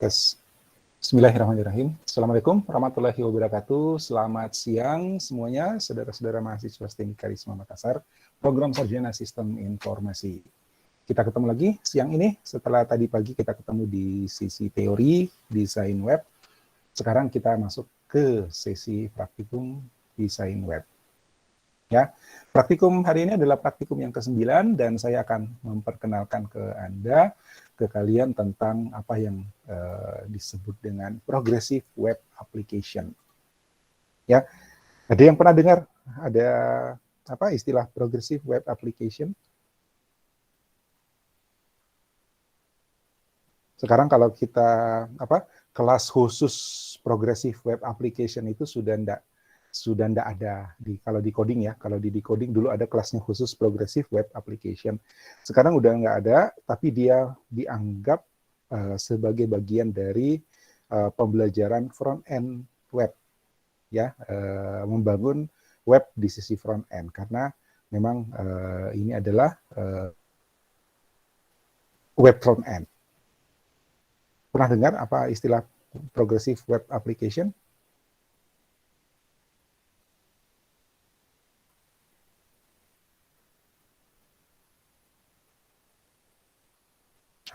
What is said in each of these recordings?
Tes. Bismillahirrahmanirrahim. Assalamualaikum warahmatullahi wabarakatuh. Selamat siang semuanya, saudara-saudara mahasiswa STEM Karisma Makassar, program sarjana sistem informasi. Kita ketemu lagi siang ini, setelah tadi pagi kita ketemu di sisi teori, desain web. Sekarang kita masuk ke sesi praktikum desain web. Ya, praktikum hari ini adalah praktikum yang ke-9 dan saya akan memperkenalkan ke Anda, ke kalian tentang apa yang disebut dengan progressive web application. Ya, ada yang pernah dengar ada apa istilah progressive web application? Sekarang kalau kita kelas khusus progressive web application itu sudah ndak ada kalau di coding ya. Kalau di decoding dulu ada kelasnya khusus progressive web application. Sekarang udah nggak ada, tapi dia dianggap sebagai bagian dari pembelajaran front end web, ya, membangun web di sisi front end karena memang ini adalah web front end. Pernah dengar apa istilah progressive web application?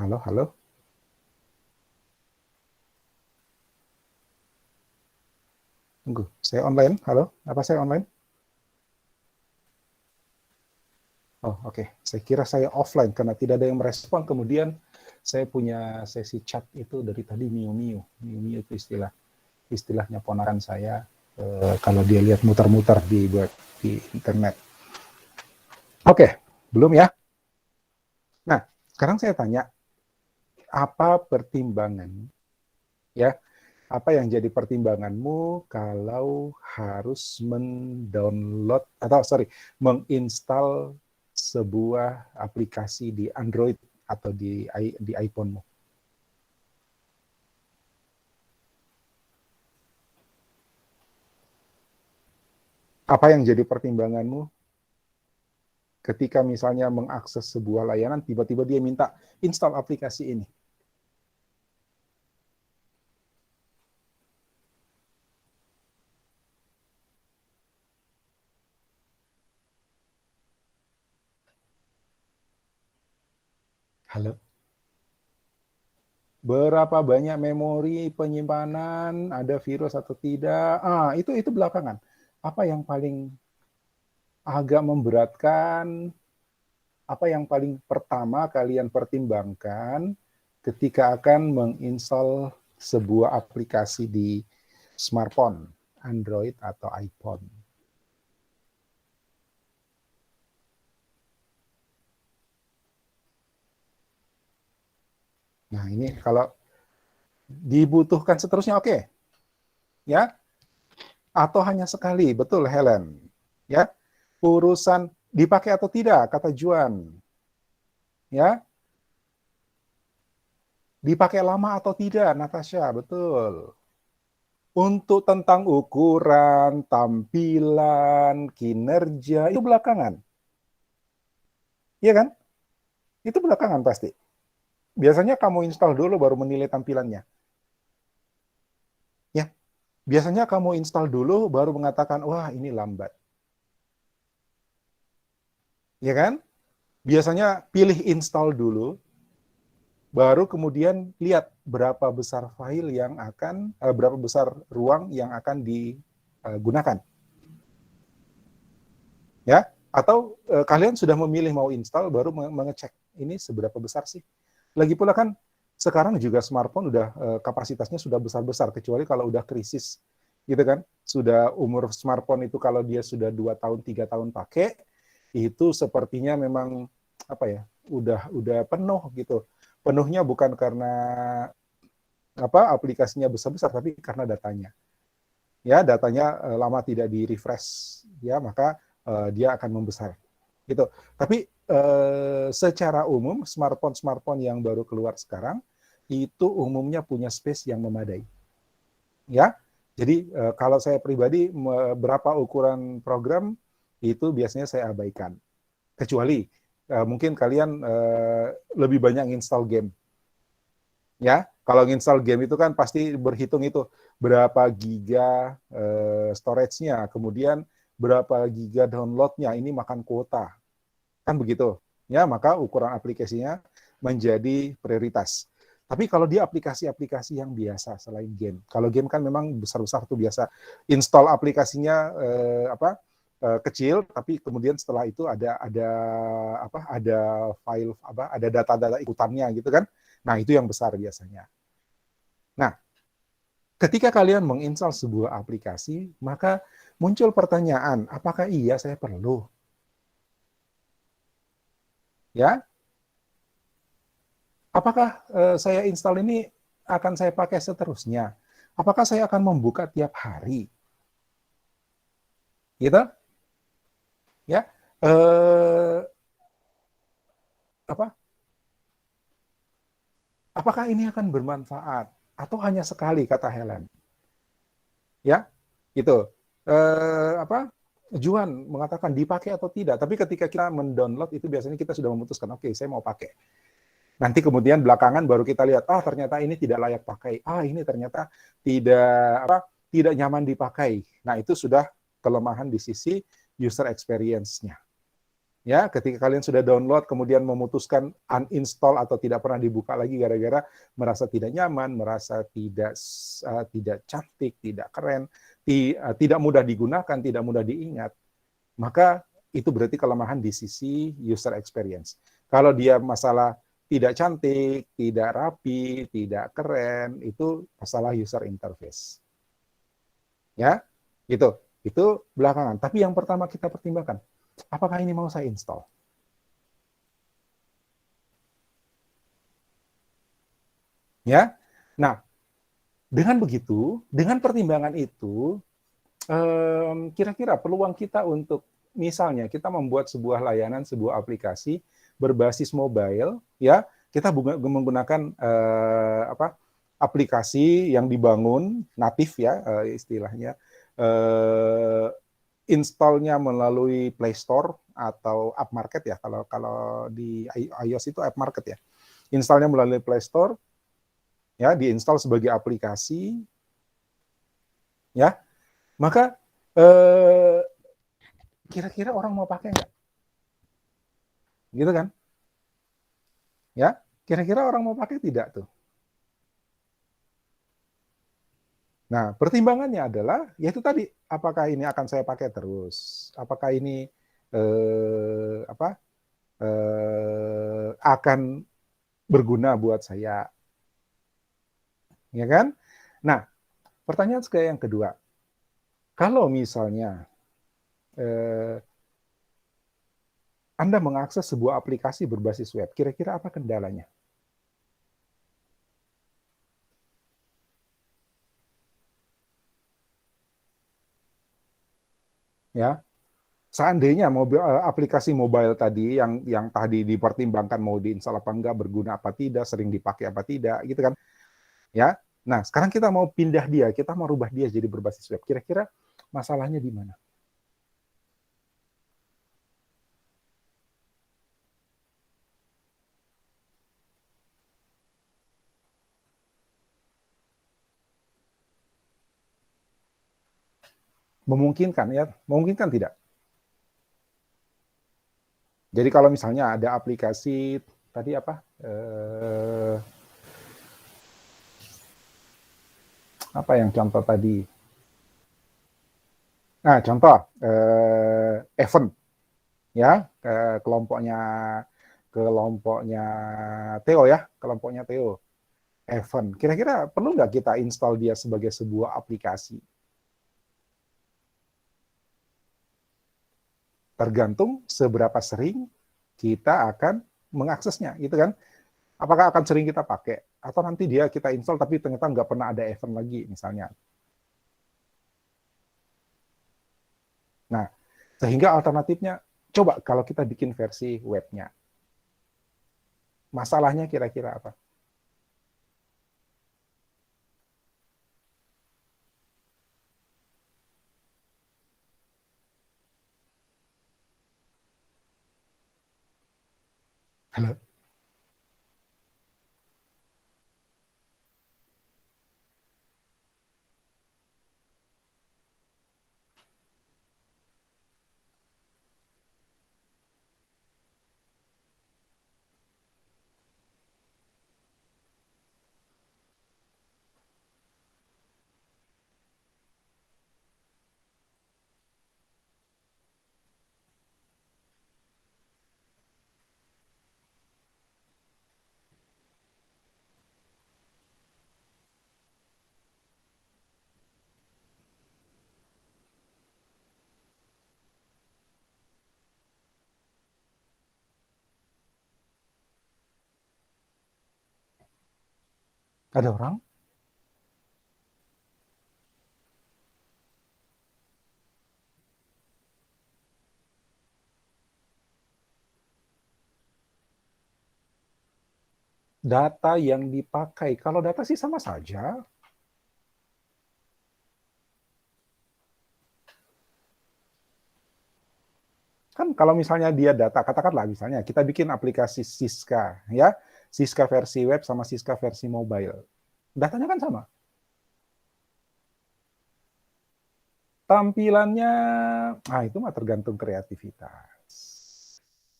Halo, halo. Tunggu, saya online. Halo, apa saya online? Oh, oke. Saya kira saya offline karena tidak ada yang merespon. Kemudian saya punya sesi chat itu dari tadi miu-miu. Miu-miu itu istilahnya ponakan saya kalau dia lihat muter-muter di internet. Oke, belum ya? Nah, sekarang saya tanya, apa pertimbangan, ya? Apa yang jadi pertimbanganmu kalau harus menginstal sebuah aplikasi di Android atau di iPhone-mu? Apa yang jadi pertimbanganmu ketika misalnya mengakses sebuah layanan, tiba-tiba dia minta install aplikasi ini? Halo? Berapa banyak memori penyimpanan, ada virus atau tidak? Itu belakangan. Apa yang paling agak memberatkan, apa yang paling pertama kalian pertimbangkan ketika akan menginstal sebuah aplikasi di smartphone, Android atau iPhone? Nah, ini kalau dibutuhkan seterusnya oke. Ya, atau hanya sekali, betul Helen. Ya, urusan dipakai atau tidak, kata Juan. Ya, dipakai lama atau tidak, Natasha, betul. Untuk tentang ukuran, tampilan, kinerja, itu belakangan. Iya kan? Itu belakangan pasti. Biasanya kamu install dulu baru menilai tampilannya. Ya, biasanya kamu install dulu baru mengatakan, wah ini lambat. Ya kan? Biasanya pilih install dulu, baru kemudian lihat berapa besar file yang akan, berapa besar ruang yang akan digunakan. Ya, atau kalian sudah memilih mau install, baru mengecek ini seberapa besar sih. Lagi pula kan sekarang juga smartphone udah kapasitasnya sudah besar-besar, kecuali kalau udah krisis, gitu kan. Sudah umur smartphone itu kalau dia sudah 2 tahun, 3 tahun pakai, itu sepertinya memang apa ya, udah penuh gitu. Penuhnya bukan karena aplikasinya besar-besar, tapi karena datanya. Ya, datanya lama tidak di-refresh, ya, maka dia akan membesar. Gitu. Tapi secara umum smartphone yang baru keluar sekarang itu umumnya punya space yang memadai. Ya. Jadi kalau saya pribadi berapa ukuran program itu biasanya saya abaikan. Kecuali mungkin kalian lebih banyak install game. Ya, kalau nginstal game itu kan pasti berhitung itu berapa giga storage-nya, kemudian berapa giga download-nya, ini makan kuota. Kan begitu. Ya, maka ukuran aplikasinya menjadi prioritas. Tapi kalau dia aplikasi-aplikasi yang biasa selain game, kalau game kan memang besar-besar tuh biasa install aplikasinya kecil, tapi kemudian setelah itu ada file ada data-data ikutannya gitu kan. Nah, itu yang besar biasanya. Nah, ketika kalian menginstal sebuah aplikasi, maka muncul pertanyaan, apakah iya saya perlu? Ya, apakah saya install ini akan saya pakai seterusnya? Apakah saya akan membuka tiap hari? Gitu? Ya. Eh, apa? Apakah ini akan bermanfaat atau hanya sekali kata Helen? Ya, gitu. Apa? Juan mengatakan dipakai atau tidak, tapi ketika kita mendownload itu biasanya kita sudah memutuskan, oke, saya mau pakai. Nanti kemudian belakangan baru kita lihat, ternyata ini tidak layak pakai. Ini ternyata tidak nyaman dipakai. Nah, itu sudah kelemahan di sisi user experience-nya. Ya, ketika kalian sudah download kemudian memutuskan uninstall atau tidak pernah dibuka lagi gara-gara merasa tidak nyaman, merasa tidak cantik, tidak keren, tidak mudah digunakan, tidak mudah diingat, maka itu berarti kelemahan di sisi user experience. Kalau dia masalah tidak cantik, tidak rapi, tidak keren, itu masalah user interface. Ya, gitu. Itu belakangan. Tapi yang pertama kita pertimbangkan, apakah ini mau saya install? Ya. Nah, dengan begitu, dengan pertimbangan itu, kira-kira peluang kita untuk misalnya kita membuat sebuah layanan, sebuah aplikasi berbasis mobile, ya, kita menggunakan aplikasi yang dibangun natif ya istilahnya, installnya melalui Play Store atau App Market ya, kalau kalau di iOS itu App Market ya, installnya melalui Play Store, ya, diinstal sebagai aplikasi, ya, maka kira-kira orang mau pakai nggak? Gitu kan? Ya, kira-kira orang mau pakai tidak tuh? Nah, pertimbangannya adalah, yaitu tadi, apakah ini akan saya pakai terus? Apakah ini akan berguna buat saya? Ya kan? Nah, pertanyaan sekali yang kedua, kalau misalnya eh, Anda mengakses sebuah aplikasi berbasis web, kira-kira apa kendalanya? Ya, seandainya aplikasi mobile tadi yang tadi dipertimbangkan mau diinstal apa enggak, berguna apa tidak, sering dipakai apa tidak, gitu kan? Ya. Nah, sekarang kita mau pindah dia, kita mau rubah dia jadi berbasis web. Kira-kira masalahnya di mana? Memungkinkan ya? Memungkinkan tidak? Jadi kalau misalnya ada aplikasi tadi apa yang contoh tadi? Nah, contoh event ya, kelompoknya kelompoknya Theo ya, kelompoknya Theo. Event. Kira-kira perlu nggak kita install dia sebagai sebuah aplikasi? Tergantung seberapa sering kita akan mengaksesnya, gitu kan? Apakah akan sering kita pakai? Atau nanti dia kita install tapi ternyata nggak pernah ada event lagi, misalnya. Nah, sehingga alternatifnya, coba kalau kita bikin versi webnya. Masalahnya kira-kira apa? Halo? Ada orang? Data yang dipakai. Kalau data sih sama saja. Kan kalau misalnya dia data, katakanlah misalnya kita bikin aplikasi Siska, ya, Siska versi web sama Siska versi mobile. Datanya kan sama. Tampilannya, itu mah tergantung kreativitas.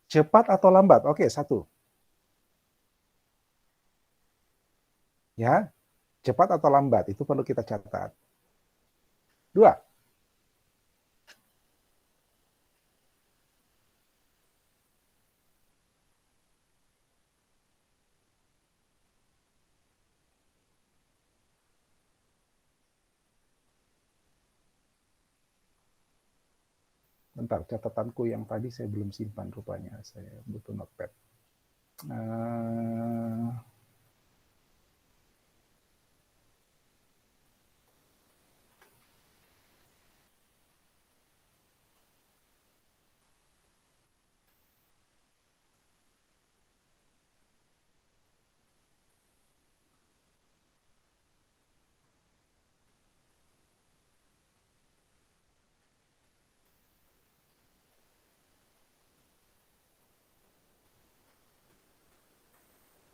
Cepat atau lambat? Oke, satu. Ya, cepat atau lambat, itu perlu kita catat. Dua, bentar, catatanku yang tadi saya belum simpan rupanya. Saya butuh notepad. Uh,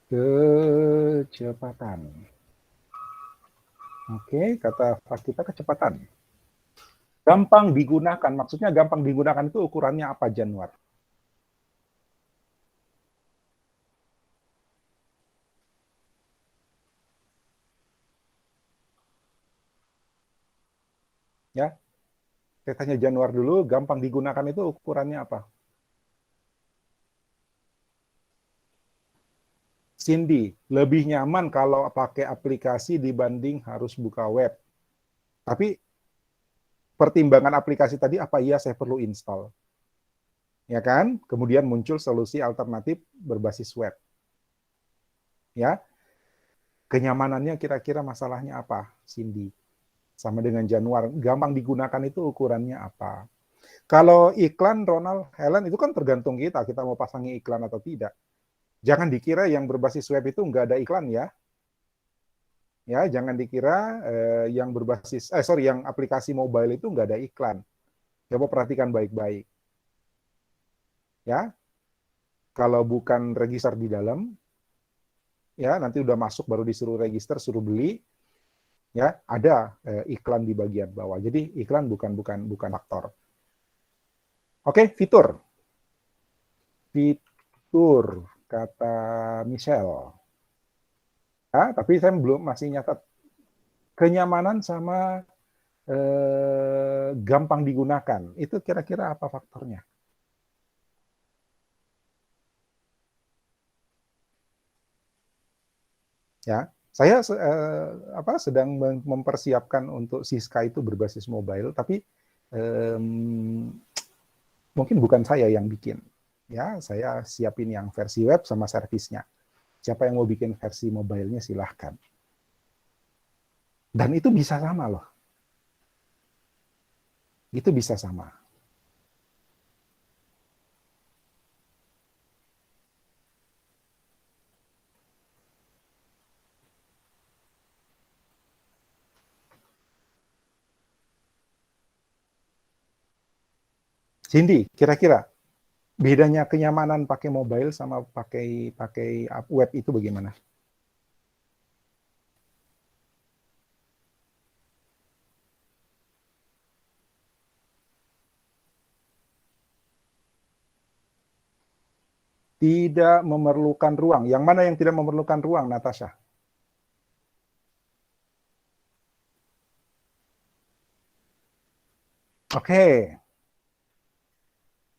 kecepatan. Oke, kata kita kecepatan. Gampang digunakan, maksudnya gampang digunakan itu ukurannya apa, Januar? Ya, saya tanya Januar dulu, gampang digunakan itu ukurannya apa? Cindy, lebih nyaman kalau pakai aplikasi dibanding harus buka web. Tapi pertimbangan aplikasi tadi, apa iya saya perlu install? Ya kan? Kemudian muncul solusi alternatif berbasis web. Ya, kenyamanannya kira-kira masalahnya apa, Cindy? Sama dengan Januar, gampang digunakan itu ukurannya apa? Kalau iklan, Ronald, Helen, itu kan tergantung kita mau pasangi iklan atau tidak. Jangan dikira yang berbasis web itu nggak ada iklan ya. Ya, jangan dikira yang berbasis, yang aplikasi mobile itu nggak ada iklan. Coba perhatikan baik-baik. Ya, kalau bukan register di dalam, ya nanti udah masuk baru disuruh register, suruh beli, ya ada iklan di bagian bawah. Jadi iklan bukan faktor. Oke, fitur. Fitur kata Michelle. Ya, tapi saya belum masih nyatat kenyamanan sama gampang digunakan. Itu kira-kira apa faktornya? Ya, saya sedang mempersiapkan untuk Siska itu berbasis mobile, tapi mungkin bukan saya yang bikin. Ya, saya siapin yang versi web sama servisnya. Siapa yang mau bikin versi mobile-nya silahkan. Dan itu bisa sama loh. Itu bisa sama. Cindy, kira-kira bedanya kenyamanan pakai mobile sama pakai web itu bagaimana? Tidak memerlukan ruang. Yang mana yang tidak memerlukan ruang, Natasha? Oke.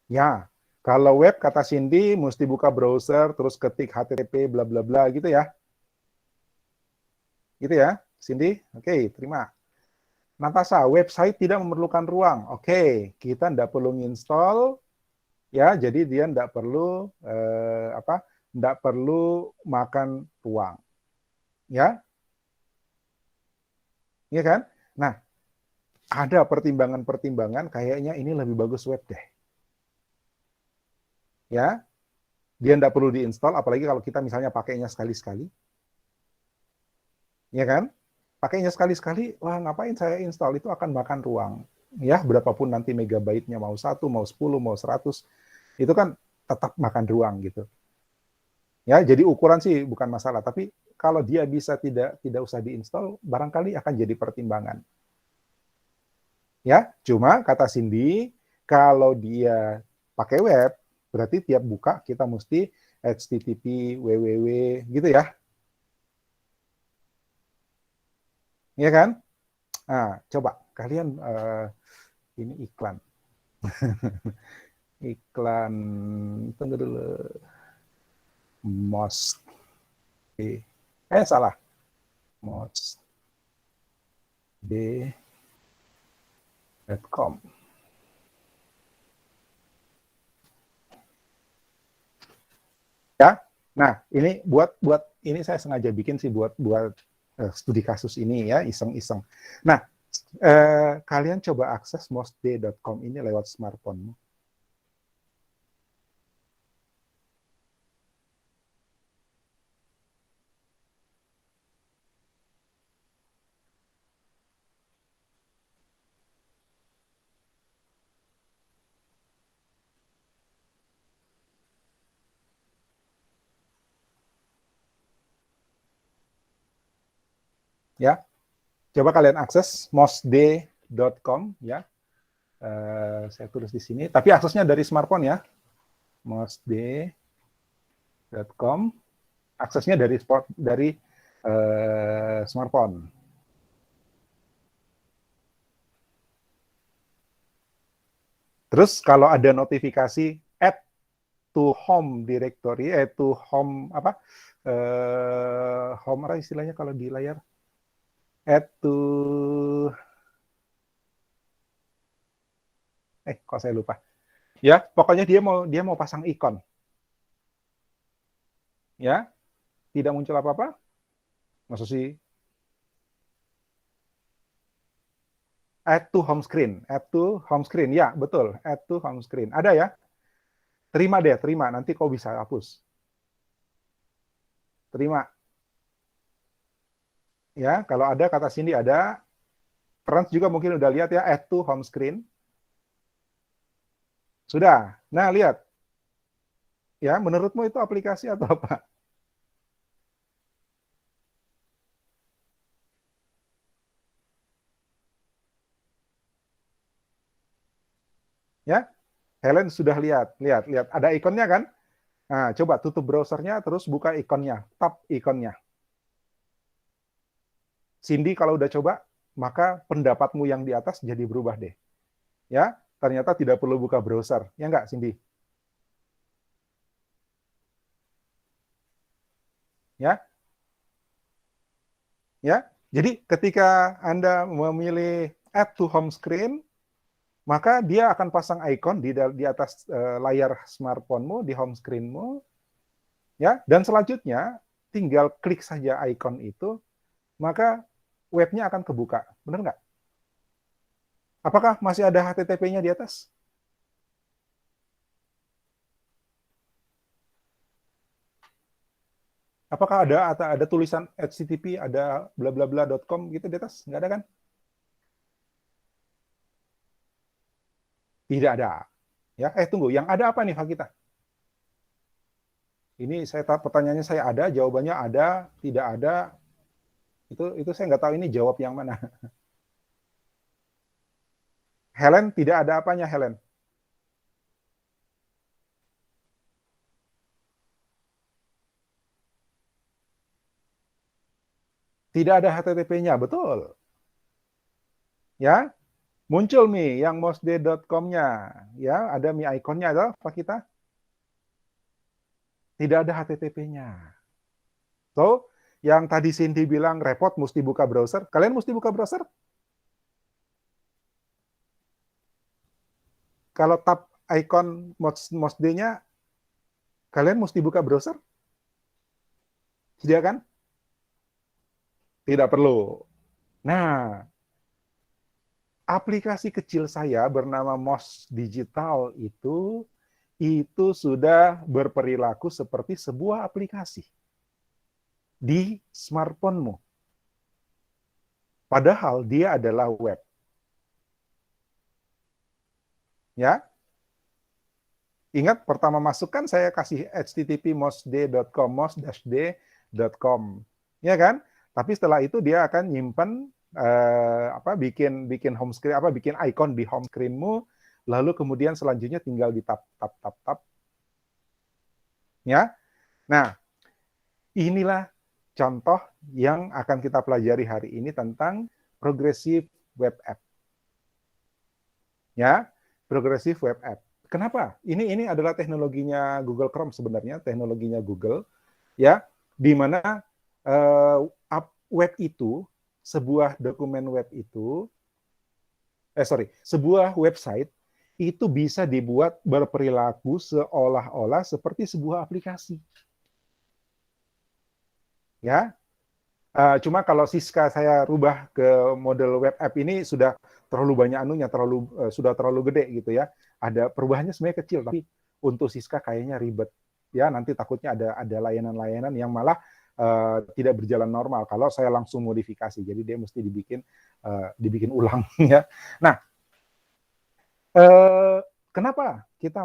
Ya, kalau web kata Cindy mesti buka browser terus ketik HTTP bla bla bla gitu ya. Gitu ya, Cindy? Oke, terima. Natasha, website tidak memerlukan ruang. Oke, kita tidak perlu install ya, jadi dia tidak perlu tidak perlu makan ruang. Ya. Iya kan? Nah, ada pertimbangan-pertimbangan kayaknya ini lebih bagus web deh. Ya, dia tidak perlu diinstal, apalagi kalau kita misalnya pakainya sekali-sekali. Ya kan? Pakainya sekali-sekali, wah ngapain saya install, itu akan makan ruang. Ya, berapapun nanti megabyte-nya, mau 1, mau 10, mau 100, itu kan tetap makan ruang gitu. Ya, jadi ukuran sih bukan masalah, tapi kalau dia bisa tidak usah diinstal, barangkali akan jadi pertimbangan. Ya, cuma kata Cindy, kalau dia pakai web, berarti tiap buka kita mesti HTTP, www, gitu ya. Ya kan? Nah, coba kalian ini iklan. Iklan, tunggu dulu. Most salah. Mosd.com. Ya. Nah, ini buat ini saya sengaja bikin sih buat studi kasus ini ya, iseng-iseng. Nah, kalian coba akses mosd.com ini lewat smartphone. Ya, coba kalian akses mosd.com ya. Saya tulis di sini, tapi aksesnya dari smartphone ya. mosd.com, aksesnya dari smartphone. Terus kalau ada notifikasi add to home directory, to home apa? Home apa istilahnya kalau di layar? Add to kok saya lupa. Ya, pokoknya dia mau pasang ikon. Ya, tidak muncul apa-apa. Maksud sih add to home screen, ya betul, add to home screen. Ada ya? Terima deh, terima. Nanti kau bisa hapus. Terima. Ya, kalau ada kata Cindy ada. Frans juga mungkin udah lihat ya, add to home screen. Sudah. Nah, lihat. Ya, menurutmu itu aplikasi atau apa? Ya, Helen sudah lihat. Lihat. Ada ikonnya kan? Nah, coba tutup browsernya, terus buka ikonnya. Tap ikonnya. Cindy kalau udah coba, maka pendapatmu yang di atas jadi berubah deh. Ya, ternyata tidak perlu buka browser. Ya enggak, Cindy? Ya, ya. Jadi ketika Anda memilih add to home screen, maka dia akan pasang ikon di atas layar smartphone-mu, di home screen-mu, ya. Dan selanjutnya tinggal klik saja ikon itu, maka webnya akan kebuka. Benar nggak? Apakah masih ada HTTP-nya di atas? Apakah ada tulisan HTTP, ada bla bla bla.com gitu di atas? Nggak ada kan? Tidak ada. Ya, tunggu, yang ada apa nih Fakita? Ini pertanyaannya saya ada, jawabannya ada, tidak ada. Itu saya nggak tahu ini jawab yang mana. Helen, tidak ada apanya Helen? Tidak ada HTTP-nya, betul. Ya, muncul Mi yang mosd.com-nya. Ya, ada Mi ikonnya ada Pak kita. Tidak ada HTTP-nya. So, yang tadi Cindy bilang repot mesti buka browser, kalian mesti buka browser? Kalau tap ikon mosd-nya, kalian mesti buka browser? Tidak kan? Tidak perlu. Nah, aplikasi kecil saya bernama MOS Digital itu sudah berperilaku seperti sebuah aplikasi di smartphone-mu. Padahal dia adalah web. Ya, ingat pertama masuk kan saya kasih http mosd.com, mos-d.com, ya kan? Tapi setelah itu dia akan nyimpan bikin home screen, bikin icon di home screen-mu, lalu kemudian selanjutnya tinggal di tap, ya. Nah, inilah contoh yang akan kita pelajari hari ini tentang progressive web app. Ya, progressive web app. Kenapa? Ini adalah teknologinya Google Chrome sebenarnya, teknologinya Google, ya, di mana web itu, sebuah dokumen web itu, sebuah website itu bisa dibuat berperilaku seolah-olah seperti sebuah aplikasi. Ya, cuma kalau Siska saya rubah ke model web app ini sudah terlalu banyak anunya, sudah terlalu gede gitu ya. Ada perubahannya sebenarnya kecil, tapi untuk Siska kayaknya ribet. Ya, nanti takutnya ada layanan-layanan yang malah tidak berjalan normal kalau saya langsung modifikasi. Jadi dia mesti dibikin ulang ya. Nah, kenapa kita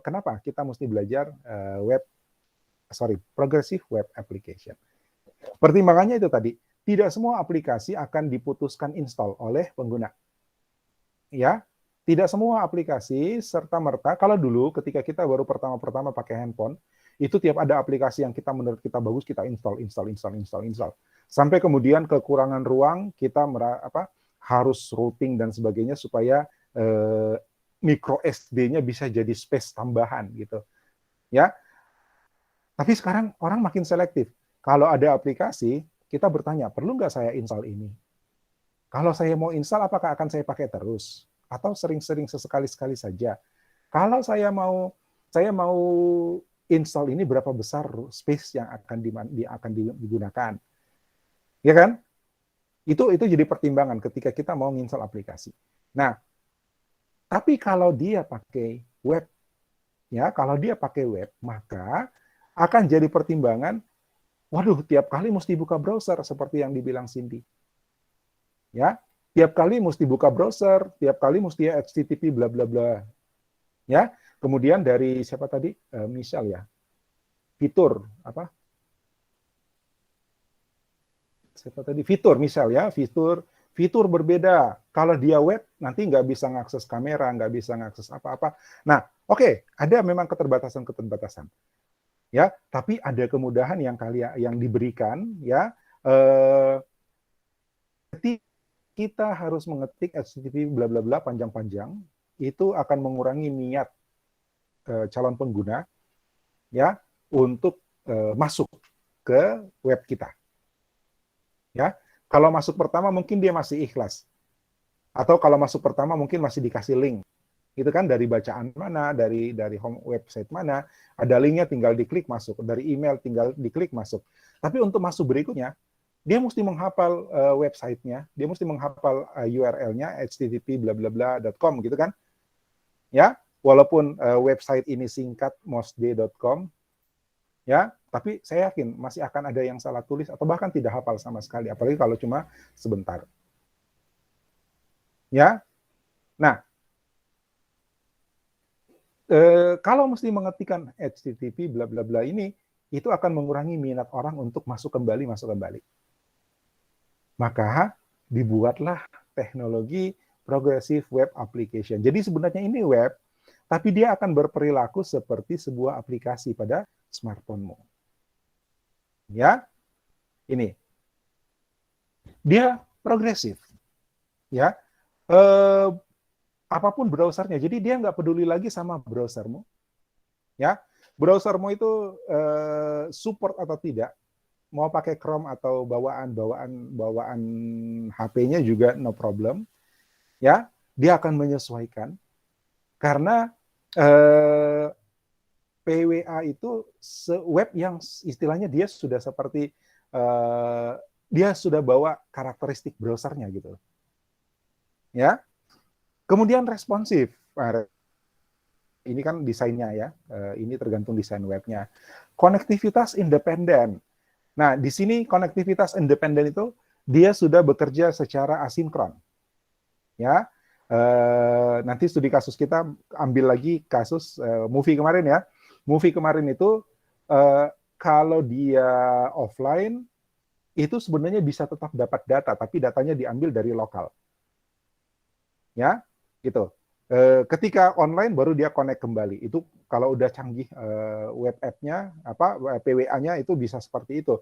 kenapa kita mesti belajar progressive web application? Pertimbangannya itu tadi, tidak semua aplikasi akan diputuskan install oleh pengguna. Ya, tidak semua aplikasi serta-merta, kalau dulu ketika kita baru pertama-pertama pakai handphone, itu tiap ada aplikasi yang menurut kita bagus, kita install. Sampai kemudian kekurangan ruang, kita harus routing dan sebagainya supaya micro SD-nya bisa jadi space tambahan gitu. Ya. Tapi sekarang orang makin selektif. Kalau ada aplikasi, kita bertanya, perlu nggak saya install ini? Kalau saya mau install, apakah akan saya pakai terus? Atau sering-sering sesekali-sekali saja? Kalau saya mau install ini, berapa besar space yang akan digunakan? Ya kan? Itu jadi pertimbangan ketika kita mau install aplikasi. Nah, tapi kalau dia pakai web, maka akan jadi pertimbangan, waduh, tiap kali mesti buka browser seperti yang dibilang Cindy. Ya, tiap kali mesti buka browser, tiap kali mesti HTTP bla bla bla. Ya, kemudian dari siapa tadi? Misal ya. Fitur apa? Siapa tadi? Fitur misal ya, fitur berbeda. Kalau dia web nanti nggak bisa ngakses kamera, nggak bisa ngakses apa-apa. Nah, oke, ada memang keterbatasan. Ya, tapi ada kemudahan yang diberikan ya. Ketika kita harus mengetik HTTP bla bla bla panjang-panjang, itu akan mengurangi niat calon pengguna ya untuk masuk ke web kita. Ya, kalau masuk pertama mungkin dia masih ikhlas, atau kalau masuk pertama mungkin masih dikasih link, itu kan dari bacaan mana, dari home website mana, ada linknya tinggal diklik masuk, dari email tinggal diklik masuk. Tapi untuk masuk berikutnya, dia mesti menghafal websitenya, dia mesti menghafal URL-nya http bla bla bla.com gitu kan. Ya, walaupun website ini singkat mosd.com, ya, tapi saya yakin masih akan ada yang salah tulis atau bahkan tidak hafal sama sekali, apalagi kalau cuma sebentar. Ya. Nah, kalau mesti mengetikkan HTTP bla bla bla ini, itu akan mengurangi minat orang untuk masuk kembali. Maka dibuatlah teknologi progressive web application. Jadi sebenarnya ini web, tapi dia akan berperilaku seperti sebuah aplikasi pada smartphone-mu. Ya, ini. Dia progresif. Ya, apapun browsernya. Jadi dia nggak peduli lagi sama browsermu. Ya, browsermu itu support atau tidak, mau pakai Chrome atau bawaan HP-nya juga no problem. Ya, dia akan menyesuaikan karena PWA itu web yang istilahnya dia sudah seperti dia sudah bawa karakteristik browsernya gitu. Ya. Kemudian responsif. Nah, ini kan desainnya ya. Ini tergantung desain webnya. Konektivitas independen. Nah, di sini konektivitas independen itu dia sudah bekerja secara asinkron. Ya. Nanti studi kasus kita ambil lagi kasus movie kemarin ya. Movie kemarin itu kalau dia offline itu sebenarnya bisa tetap dapat data, tapi datanya diambil dari lokal. Ya, gitu. Ketika online baru dia connect kembali. Itu kalau udah canggih web app-nya, PWA-nya itu bisa seperti itu.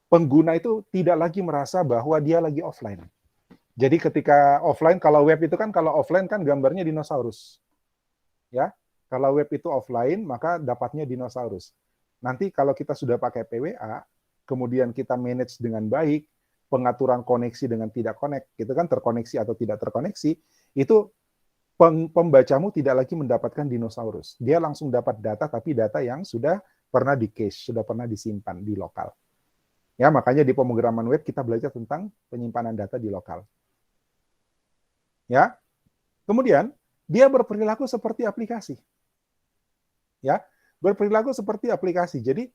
Pengguna itu tidak lagi merasa bahwa dia lagi offline. Jadi ketika offline, kalau web itu kan kalau offline kan gambarnya dinosaurus. Ya, kalau web itu offline maka dapatnya dinosaurus. Nanti kalau kita sudah pakai PWA, kemudian kita manage dengan baik, pengaturan koneksi dengan tidak connect, gitu kan, terkoneksi atau tidak terkoneksi, itu pembacamu tidak lagi mendapatkan dinosaurus. Dia langsung dapat data, tapi data yang sudah pernah di cache, sudah pernah disimpan di lokal. Ya, makanya di pemrograman web kita belajar tentang penyimpanan data di lokal. Ya. Kemudian dia berperilaku seperti aplikasi. Ya, berperilaku seperti aplikasi. Jadi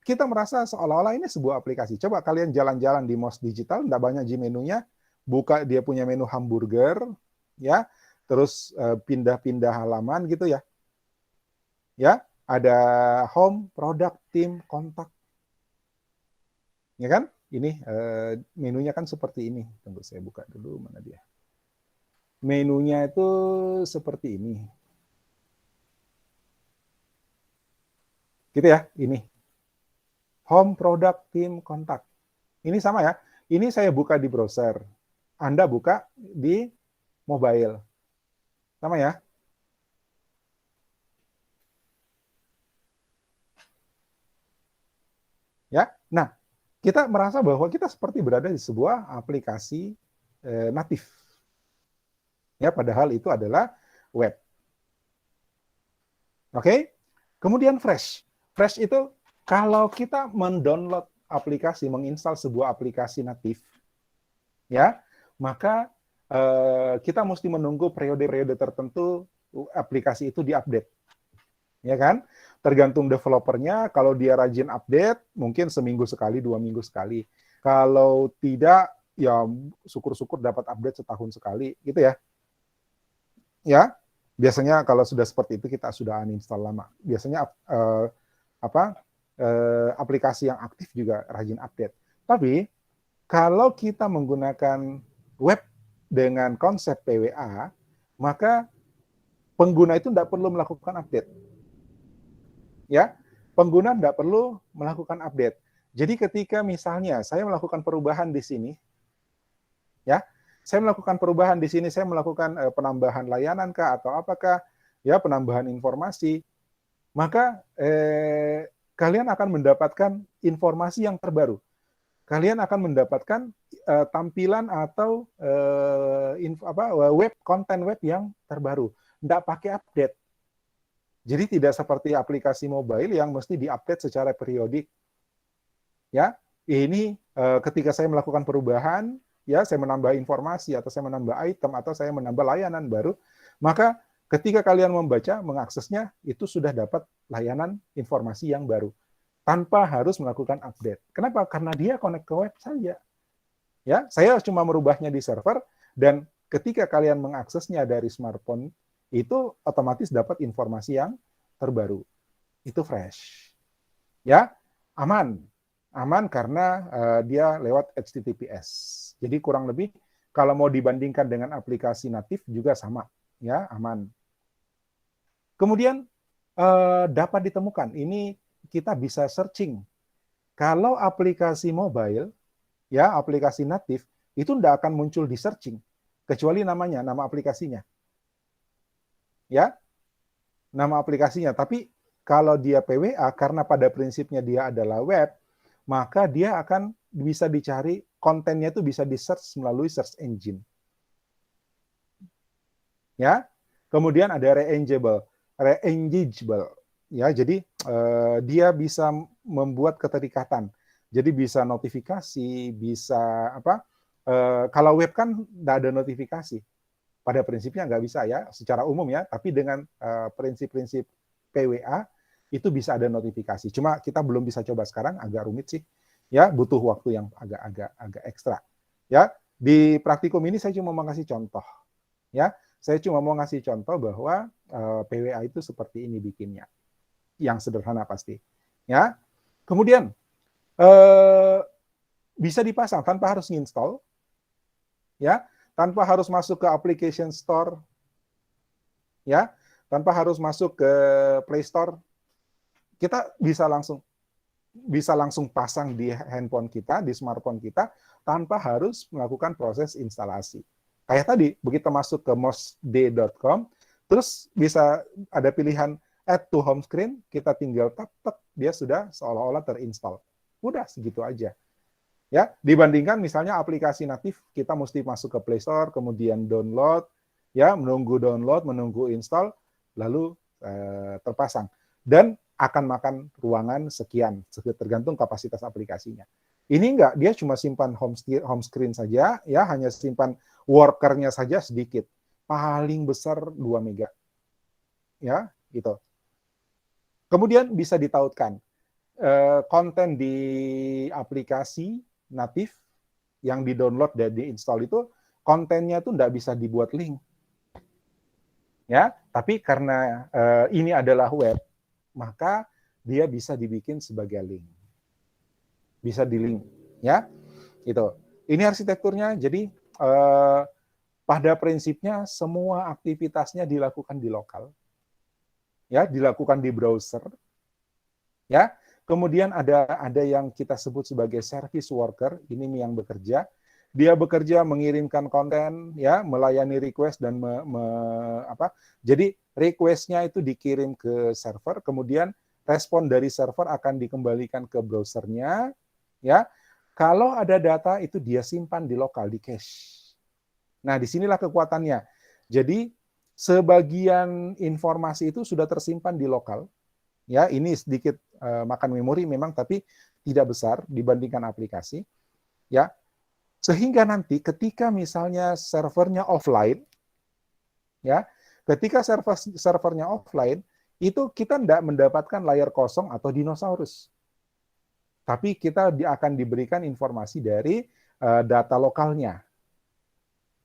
kita merasa seolah-olah ini sebuah aplikasi. Coba kalian jalan-jalan di MOS Digital, enggak banyak menunya, buka dia punya menu hamburger, ya, terus pindah-pindah halaman gitu ya. Ya, ada home, product, team, kontak. Ya kan? Ini menunya kan seperti ini. Tunggu saya buka dulu mana dia. Menunya itu seperti ini. Gitu ya, ini. Home, product, team, kontak. Ini sama ya. Ini saya buka di browser. Anda buka di mobile. Sama ya. Ya. Nah, kita merasa bahwa kita seperti berada di sebuah aplikasi natif. Ya, padahal itu adalah web. Oke? Kemudian fresh. Fresh itu kalau kita mendownload aplikasi, menginstal sebuah aplikasi natif, ya, maka kita mesti menunggu periode-periode tertentu aplikasi itu diupdate. Ya kan? Tergantung developernya, kalau dia rajin update, mungkin seminggu sekali, 2 minggu sekali. Kalau tidak, ya syukur-syukur dapat update setahun sekali, gitu ya. Ya, biasanya kalau sudah seperti itu kita sudah uninstall lama. Biasanya aplikasi yang aktif juga rajin update. Tapi kalau kita menggunakan web dengan konsep PWA, maka pengguna itu tidak perlu melakukan update. Ya, pengguna tidak perlu melakukan update. Jadi ketika misalnya saya melakukan perubahan di sini, ya, saya melakukan perubahan di sini, saya melakukan penambahan layanan kah atau apakah, ya, penambahan informasi, maka kalian akan mendapatkan informasi yang terbaru. Kalian akan mendapatkan tampilan atau konten web yang terbaru. Tidak pakai update. Jadi tidak seperti aplikasi mobile yang mesti diupdate secara periodik. Ya, ini ketika saya melakukan perubahan, ya, saya menambah informasi atau saya menambah item atau saya menambah layanan baru, maka ketika kalian membaca, mengaksesnya, itu sudah dapat layanan informasi yang baru tanpa harus melakukan update. Kenapa? Karena dia connect ke web saja. Ya, saya cuma merubahnya di server dan ketika kalian mengaksesnya dari smartphone, itu otomatis dapat informasi yang terbaru. Itu fresh. Ya, aman. Aman karena dia lewat HTTPS. Jadi kurang lebih kalau mau dibandingkan dengan aplikasi natif juga sama, ya, aman. Kemudian dapat ditemukan. Ini kita bisa searching. Kalau aplikasi mobile, ya, aplikasi natif itu tidak akan muncul di searching kecuali namanya, nama aplikasinya. Ya, nama aplikasinya. Tapi kalau dia PWA, karena pada prinsipnya dia adalah web, maka dia akan bisa dicari, kontennya itu bisa di-search melalui search engine. Ya, kemudian ada re-engageable. Ya, jadi dia bisa membuat keterikatan. Jadi bisa notifikasi, bisa apa? Kalau web kan nggak ada notifikasi. Pada prinsipnya nggak bisa ya, secara umum ya. Tapi dengan prinsip-prinsip PWA itu bisa ada notifikasi. Cuma kita belum bisa coba sekarang, agak rumit sih. Ya, butuh waktu yang agak ekstra. Ya, di praktikum ini saya cuma mau ngasih contoh. Ya, saya cuma mau ngasih contoh bahwa PWA itu seperti ini bikinnya, yang sederhana pasti. Ya, kemudian bisa dipasang tanpa harus nginstall, ya, tanpa harus masuk ke application store, ya, tanpa harus masuk ke Play Store. Kita bisa langsung pasang di handphone kita, di smartphone kita, tanpa harus melakukan proses instalasi. Kayak tadi, begitu masuk ke mosd.com, terus bisa ada pilihan add to home screen, kita tinggal tap, dia sudah seolah-olah terinstall. Udah segitu aja. Ya, dibandingkan misalnya aplikasi natif, kita mesti masuk ke Play Store, kemudian download, ya, menunggu download, menunggu install, lalu terpasang. Dan akan makan ruangan sekian, tergantung kapasitas aplikasinya. Ini enggak, dia cuma simpan home screen saja, ya, hanya simpan worker-nya saja sedikit. Paling besar 2 mega. Ya, gitu. Kemudian bisa ditautkan konten di aplikasi natif yang di-download dan di-install itu kontennya itu enggak bisa dibuat link. Ya, tapi karena ini adalah web, maka dia bisa dibikin sebagai link. Bisa di-link, ya. Itu. Ini arsitekturnya, jadi pada prinsipnya semua aktivitasnya dilakukan di lokal. Ya, dilakukan di browser. Ya. Kemudian ada yang kita sebut sebagai service worker, ini yang bekerja. Dia bekerja mengirimkan konten, ya, melayani request dan jadi request-nya itu dikirim ke server, kemudian respon dari server akan dikembalikan ke browsernya, ya. Kalau ada data itu dia simpan di lokal, di cache. Nah, disinilah kekuatannya. Jadi sebagian informasi itu sudah tersimpan di lokal. Ya, ini sedikit makan memori memang, tapi tidak besar dibandingkan aplikasi. Ya, sehingga nanti ketika misalnya servernya offline, ya, ketika servernya offline, itu kita tidak mendapatkan layar kosong atau dinosaurus. Tapi kita akan diberikan informasi dari data lokalnya.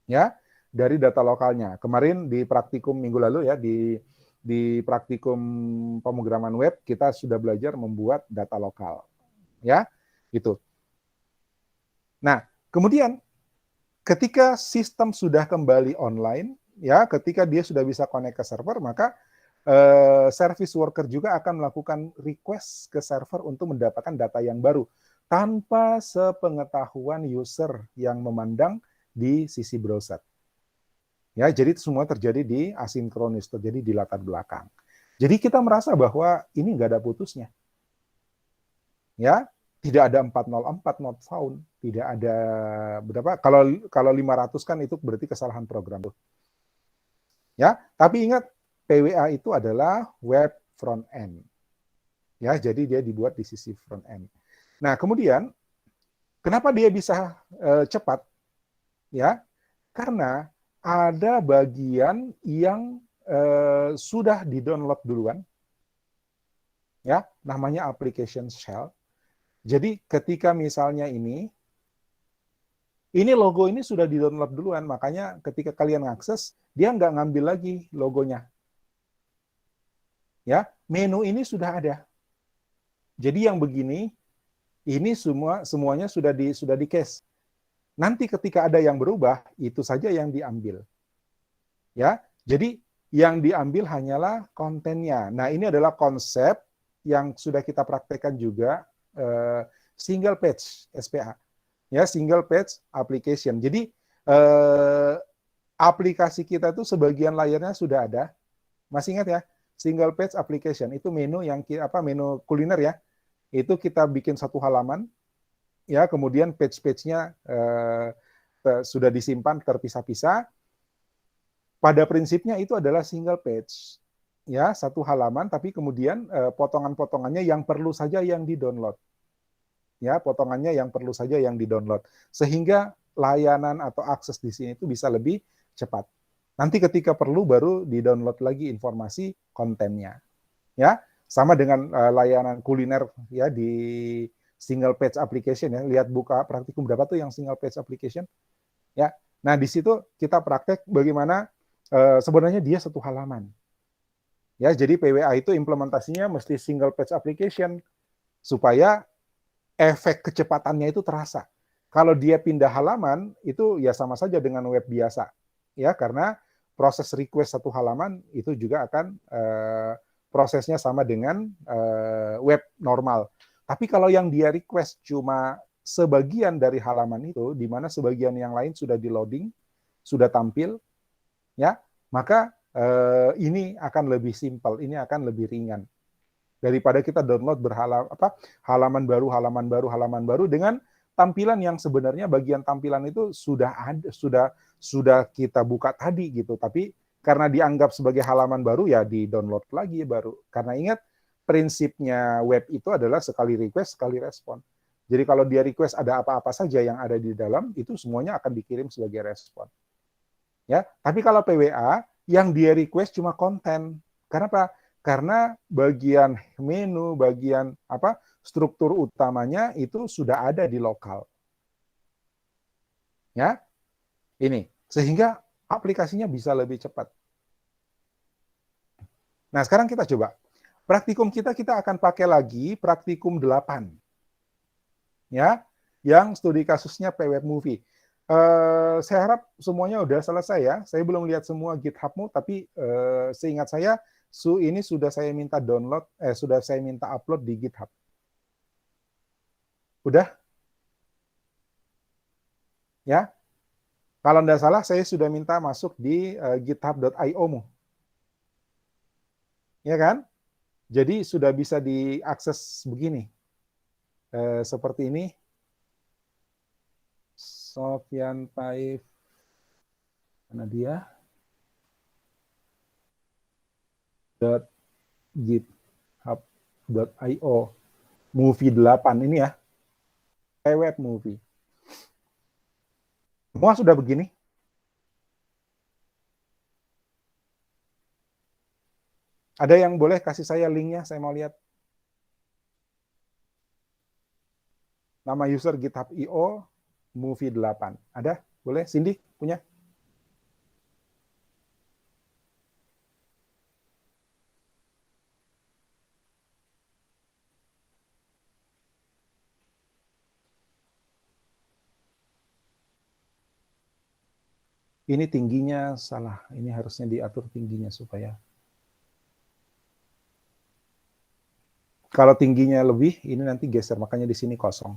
Ya, dari data lokalnya. Kemarin di praktikum minggu lalu ya, di praktikum pemrograman web kita sudah belajar membuat data lokal, ya, gitu. Nah, kemudian ketika sistem sudah kembali online, ya, ketika dia sudah bisa connect ke server, maka service worker juga akan melakukan request ke server untuk mendapatkan data yang baru tanpa sepengetahuan user yang memandang di sisi browser. Ya, jadi semua terjadi di asinkronis, terjadi di latar belakang. Jadi kita merasa bahwa ini nggak ada putusnya. Ya, tidak ada 404 not found, tidak ada berapa. Kalau 500 kan itu berarti kesalahan program. Ya, tapi ingat PWA itu adalah web front end. Ya, jadi dia dibuat di sisi front end. Nah, kemudian kenapa dia bisa cepat? Ya, karena ada bagian yang sudah di-download duluan, ya, namanya application shell. Jadi ketika misalnya ini logo ini sudah di-download duluan, makanya ketika kalian akses, dia nggak ngambil lagi logonya. Ya, menu ini sudah ada. Jadi yang begini, ini semuanya sudah di cache. Nanti ketika ada yang berubah, itu saja yang diambil. Ya, jadi yang diambil hanyalah kontennya. Nah, ini adalah konsep yang sudah kita praktekkan juga, single page SPA. Ya, single page application. Jadi aplikasi kita itu sebagian layarnya sudah ada. Masih ingat ya? Single page application itu menu yang menu kuliner ya. Itu kita bikin satu halaman, ya, kemudian page-page-nya sudah disimpan terpisah-pisah. Pada prinsipnya itu adalah single page, ya, satu halaman, tapi kemudian potongan-potongannya yang perlu saja yang di-download. ya, potongannya yang perlu saja yang di-download. Sehingga layanan atau akses di sini itu bisa lebih cepat. Nanti ketika perlu baru di-download lagi informasi kontennya. Ya, sama dengan layanan kuliner ya di single page application ya. Lihat buka praktikum berapa tuh yang single page application? Ya. Nah, di situ kita praktek bagaimana sebenarnya dia satu halaman. Ya, jadi PWA itu implementasinya mesti single page application supaya efek kecepatannya itu terasa. Kalau dia pindah halaman itu ya sama saja dengan web biasa. Ya, karena proses request satu halaman itu juga akan prosesnya sama dengan web normal. Tapi kalau yang dia request cuma sebagian dari halaman itu, di mana sebagian yang lain sudah di loading, sudah tampil, ya, maka ini akan lebih simpel, ini akan lebih ringan daripada kita download halaman baru dengan tampilan yang sebenarnya bagian tampilan itu sudah ada, sudah kita buka tadi gitu, tapi karena dianggap sebagai halaman baru ya di-download lagi baru. Karena ingat prinsipnya web itu adalah sekali request sekali respon. Jadi kalau dia request ada apa-apa saja yang ada di dalam itu semuanya akan dikirim sebagai respon. Ya, tapi kalau PWA yang dia request cuma konten. Karena apa? Karena bagian menu, bagian struktur utamanya itu sudah ada di lokal. Ya, ini sehingga aplikasinya bisa lebih cepat. Nah, sekarang kita coba. Praktikum kita akan pakai lagi praktikum 8. Ya, yang studi kasusnya PWeb Movie. Saya harap semuanya udah selesai ya. Saya belum lihat semua GitHub-mu, tapi seingat saya ini sudah saya minta download, sudah saya minta upload di GitHub. Udah? Ya. Kalau tidak salah, saya sudah minta masuk di github.io-mu. Ya kan? Jadi sudah bisa diakses begini. Seperti ini. Sofyan Taif, mana dia? .github.io movie 8 ini ya. Web movie. Semua sudah begini. Ada yang boleh kasih saya linknya, saya mau lihat. Nama user github.io movie 8. Ada? Boleh? Cindy punya? Ini tingginya salah. Ini harusnya diatur tingginya supaya. Kalau tingginya lebih, ini nanti geser. Makanya di sini kosong.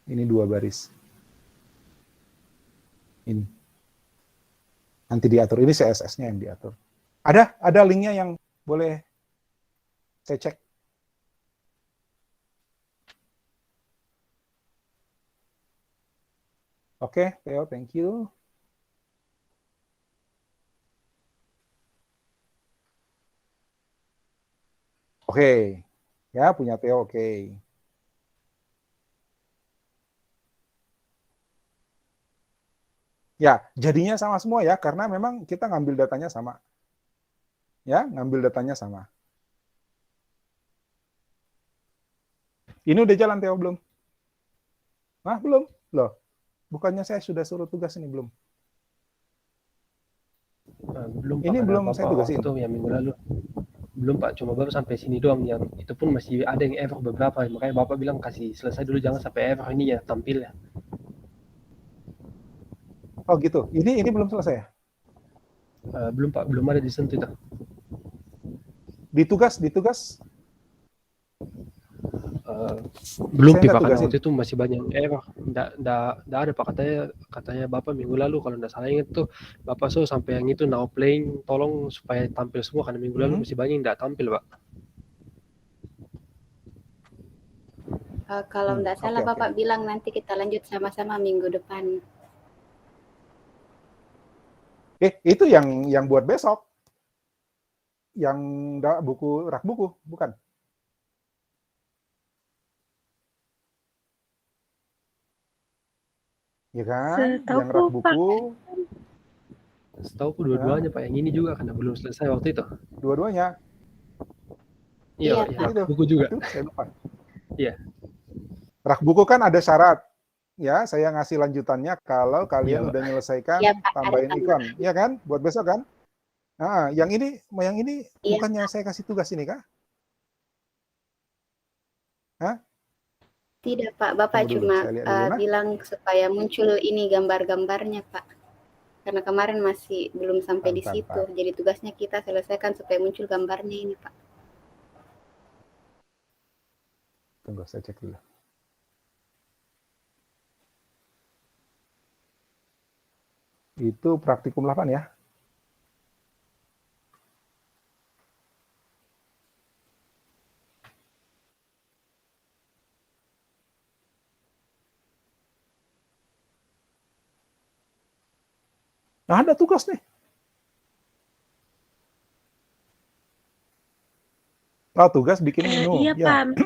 Ini 2 baris. Ini. Nanti diatur. Ini CSS-nya yang diatur. Ada linknya yang boleh saya cek. Oke, Theo, thank you. Oke, ya punya Theo, oke. Ya, jadinya sama semua ya, karena memang kita ngambil datanya sama. Ya, ngambil datanya sama. Ini udah jalan, Theo, belum? Nah, belum? Loh, bukannya saya sudah suruh tugas ini, belum? Belum, ini Pak, belum saya tugasin. Itu yang minggu lalu. Belum, Pak, cuma baru sampai sini doang, yang itu pun masih ada yang error beberapa, makanya Bapak bilang kasih selesai dulu, jangan sampai error ini ya tampil ya. Oh gitu, ini belum selesai ya? Belum, Pak, belum ada disentuh itu. Di tugas? Belum, Pak, karena waktu itu masih banyak error. Nggak ada, Pak, katanya Bapak minggu lalu, kalau nggak salah ingat tuh, Bapak sampai yang itu now playing, tolong supaya tampil semua, karena minggu lalu masih banyak yang nggak tampil, Pak. Kalau nggak salah Bapak bilang nanti kita lanjut sama-sama minggu depan. Itu yang buat besok. Yang rak buku, bukan? ya kan? Setahu Yang rak Pak. buku, Setahu dua-duanya Pak, yang ini juga karena belum selesai waktu itu. dua-duanya. Iya, Iya, Pak. Itu. buku juga. Aduh, saya lupa. Iya. Rak buku kan ada syarat. Ya, saya ngasih lanjutannya kalau kalian Iya, Pak. udah nyelesaikan Iya, Pak. Ada tambahin ikon, tambahan. ya kan? Buat besok kan? Nah, yang ini Iya, bukannya saya kasih tugas ini kah? Hah? tidak, Pak. Bapak Tunggu dulu, cuma saya lihat dulu nah. bilang supaya muncul ini gambar-gambarnya, Pak. Karena kemarin masih belum sampai di situ. Bentar. Jadi tugasnya kita selesaikan supaya muncul gambarnya ini, Pak. Tunggu, saya cek dulu. Itu praktikum 8 ya? Nah, ada tugas nih. Oh, tugas bikin menu. Iya, Ya. Pak.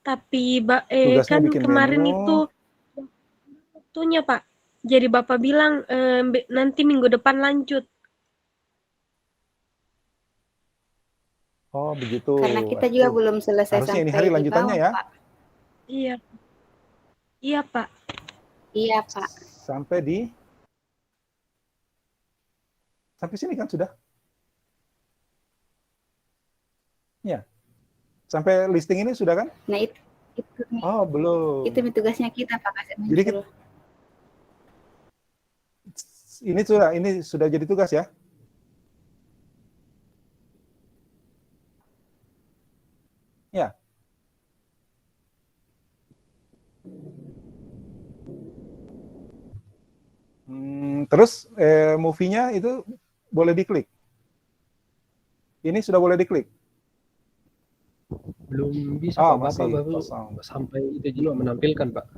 Tapi Tugasnya kan bikin kemarin menu. itu waktunya, Pak. Jadi Bapak bilang nanti minggu depan lanjut. Oh, begitu. Karena kita juga belum selesai Harusnya ini sampai hari di lanjutannya bawah, ya. Pak. Iya. Iya, Pak. Iya, Pak. Sampai sini kan sudah? Ya. Sampai listing ini sudah kan? Nah, itu Oh, belum. itu tugasnya kita, Pak, kasih Jadi muncul. ini sudah jadi tugas ya? Ya. Terus movie-nya itu boleh diklik. Ini sudah boleh diklik. Belum bisa, Oh, Pak. Bapak masih baru kosong. sampai itu dulu menampilkan, Pak.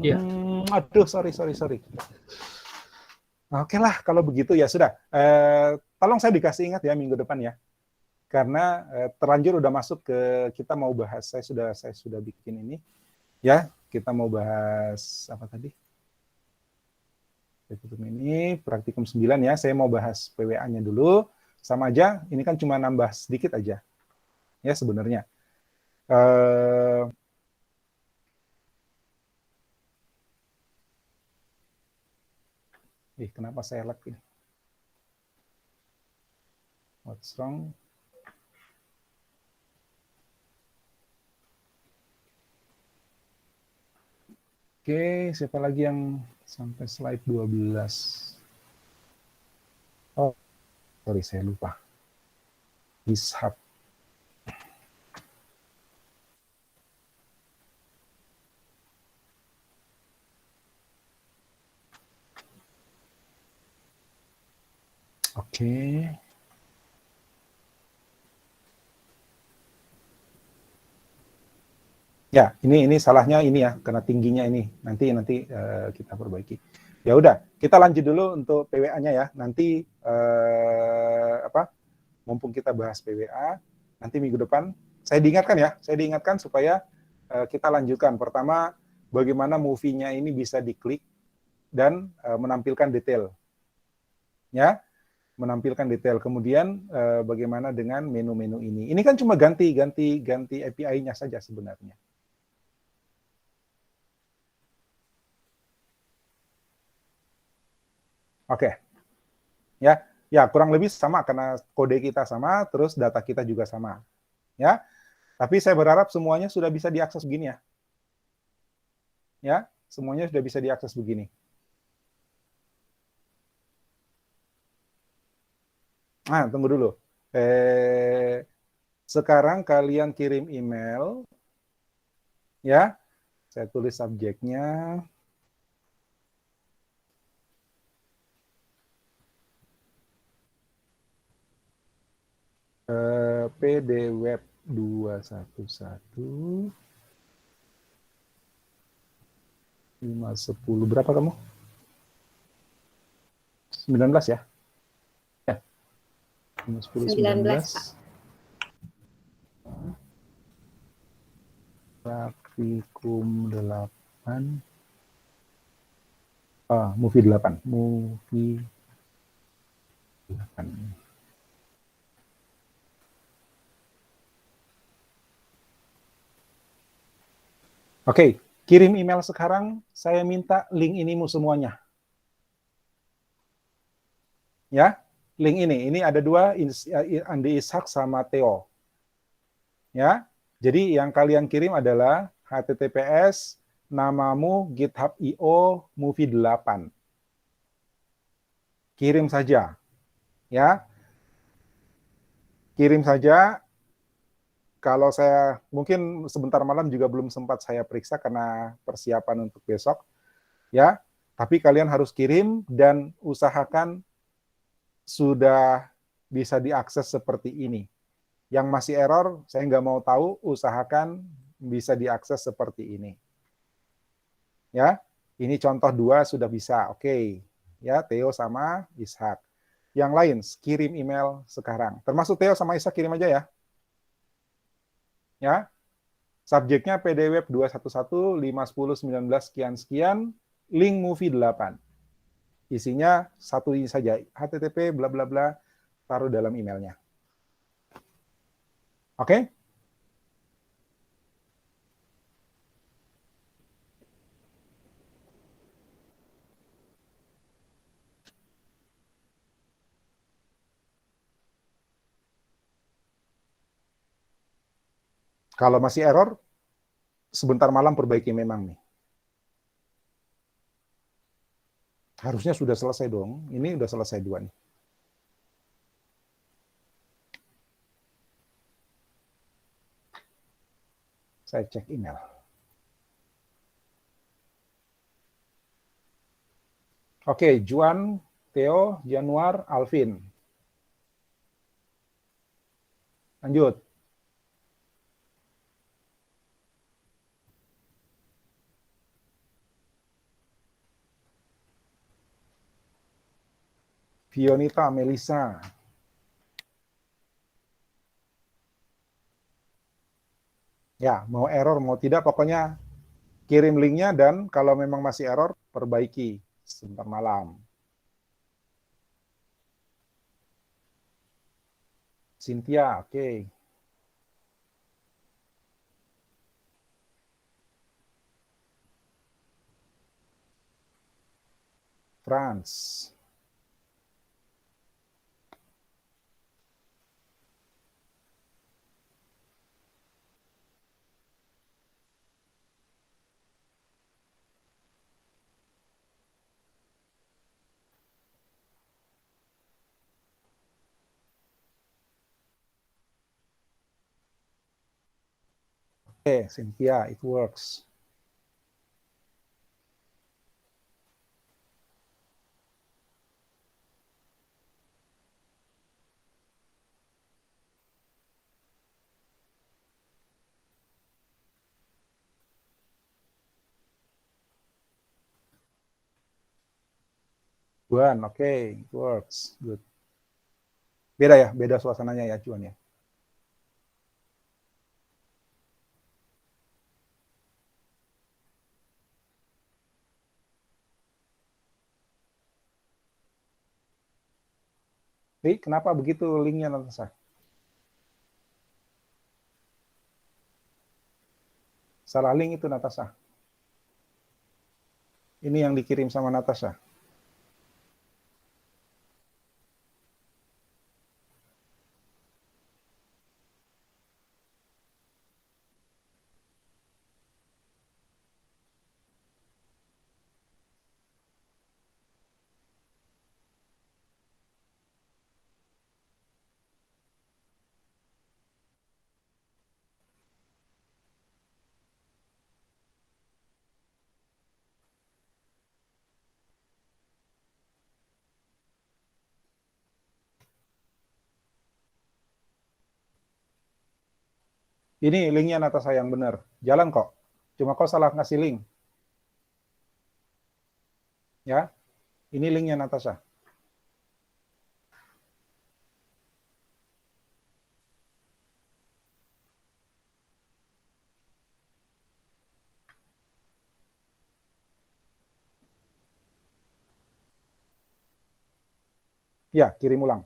Iya. Aduh, sorry. Oke lah, kalau begitu ya sudah. Tolong saya dikasih ingat ya minggu depan ya. Karena terlanjur udah masuk ke kita mau bahas. Saya sudah bikin ini. Ya, kita mau bahas apa tadi? Praktikum ini praktikum 9 ya. Saya mau bahas PWA-nya dulu. Sama aja, ini kan cuma nambah sedikit aja. Ya sebenarnya. Kenapa saya lag ini? What's wrong? Oke, siapa lagi yang sampai slide 12? Oh, sorry, saya lupa. Ishab. Oke. Ya, ini salahnya ini ya, karena tingginya ini. Nanti kita perbaiki. Ya udah, kita lanjut dulu untuk PWA-nya ya. Nanti mumpung kita bahas PWA, nanti minggu depan saya diingatkan supaya kita lanjutkan. Pertama, bagaimana movie-nya ini bisa diklik dan menampilkan detail. Ya, menampilkan detail. Kemudian bagaimana dengan menu-menu ini. Ini kan cuma ganti API-nya saja sebenarnya. Oke. Ya, kurang lebih sama karena kode kita sama, terus data kita juga sama. Ya. Tapi saya berharap semuanya sudah bisa diakses begini ya. Ya, semuanya sudah bisa diakses begini. Nah, tunggu dulu. Sekarang kalian kirim email. Ya. Saya tulis subjeknya. PDWeb 211 510 berapa kamu? 19 ya? Ya. 510 19. Pak. Praktikum 8 Movie 8. Movie 8. Oke, kirim email sekarang. Saya minta link ini semuanya. Ya, link ini ada dua, Andi Ishak sama Theo. Ya, jadi yang kalian kirim adalah https namamu github.io movie 8. Kirim saja. Ya. Kirim saja. Kalau saya mungkin sebentar malam juga belum sempat saya periksa karena persiapan untuk besok. Ya. Tapi kalian harus kirim dan usahakan sudah bisa diakses seperti ini. Yang masih error, saya nggak mau tahu, usahakan bisa diakses seperti ini. Ya, ini contoh 2 sudah bisa, oke. Ya, Theo sama Ishak. Yang lain, kirim email sekarang. Termasuk Theo sama Ishak, kirim aja ya. Ya, subjeknya PDWeb 211-510-19 sekian-sekian, link movie 8. Isinya satu ini saja, http bla bla bla, taruh dalam emailnya. Oke? Kalau masih error, sebentar malam perbaiki memang nih. Harusnya sudah selesai dong. Ini udah selesai 2 nih. Saya cek email. Oke, Juan, Theo, Januar, Alvin. Lanjut. Fionita, Melisa. Ya, mau error, mau tidak, pokoknya kirim linknya dan kalau memang masih error, perbaiki sebentar malam. Cynthia, oke. Franz. Oke, Cynthia, it works. Juan, oke, it works. Good. Beda ya, beda suasananya ya, Juan ya. Kenapa begitu linknya, Natasha? Salah link itu, Natasha. Ini yang dikirim sama Natasha. Ini linknya Natasha yang benar. Jalan kok. Cuma kau salah ngasih link. Ya, ini linknya Natasha. Ya, kirim ulang.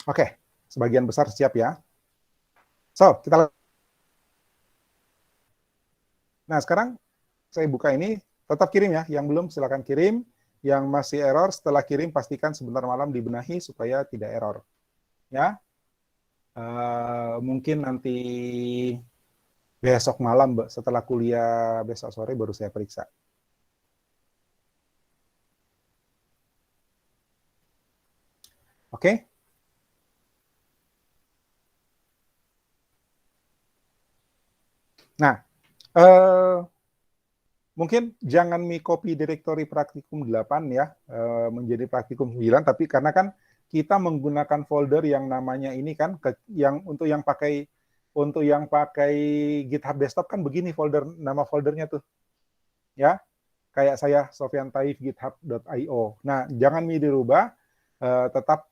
Oke, sebagian besar siap ya. So, kita. Nah, sekarang saya buka ini, tetap kirim ya. Yang belum silakan kirim. Yang masih error setelah kirim pastikan sebentar malam dibenahi supaya tidak error. Ya, mungkin nanti besok malam, setelah kuliah besok sore baru saya periksa. Oke? Nah, mungkin jangan copy direktori praktikum 8 ya, menjadi praktikum 9, tapi karena kan kita menggunakan folder yang namanya ini kan, yang untuk yang pakai GitHub desktop kan begini nama foldernya tuh. Ya, kayak saya Sofyan Taif github.io. Nah, jangan dirubah, tetap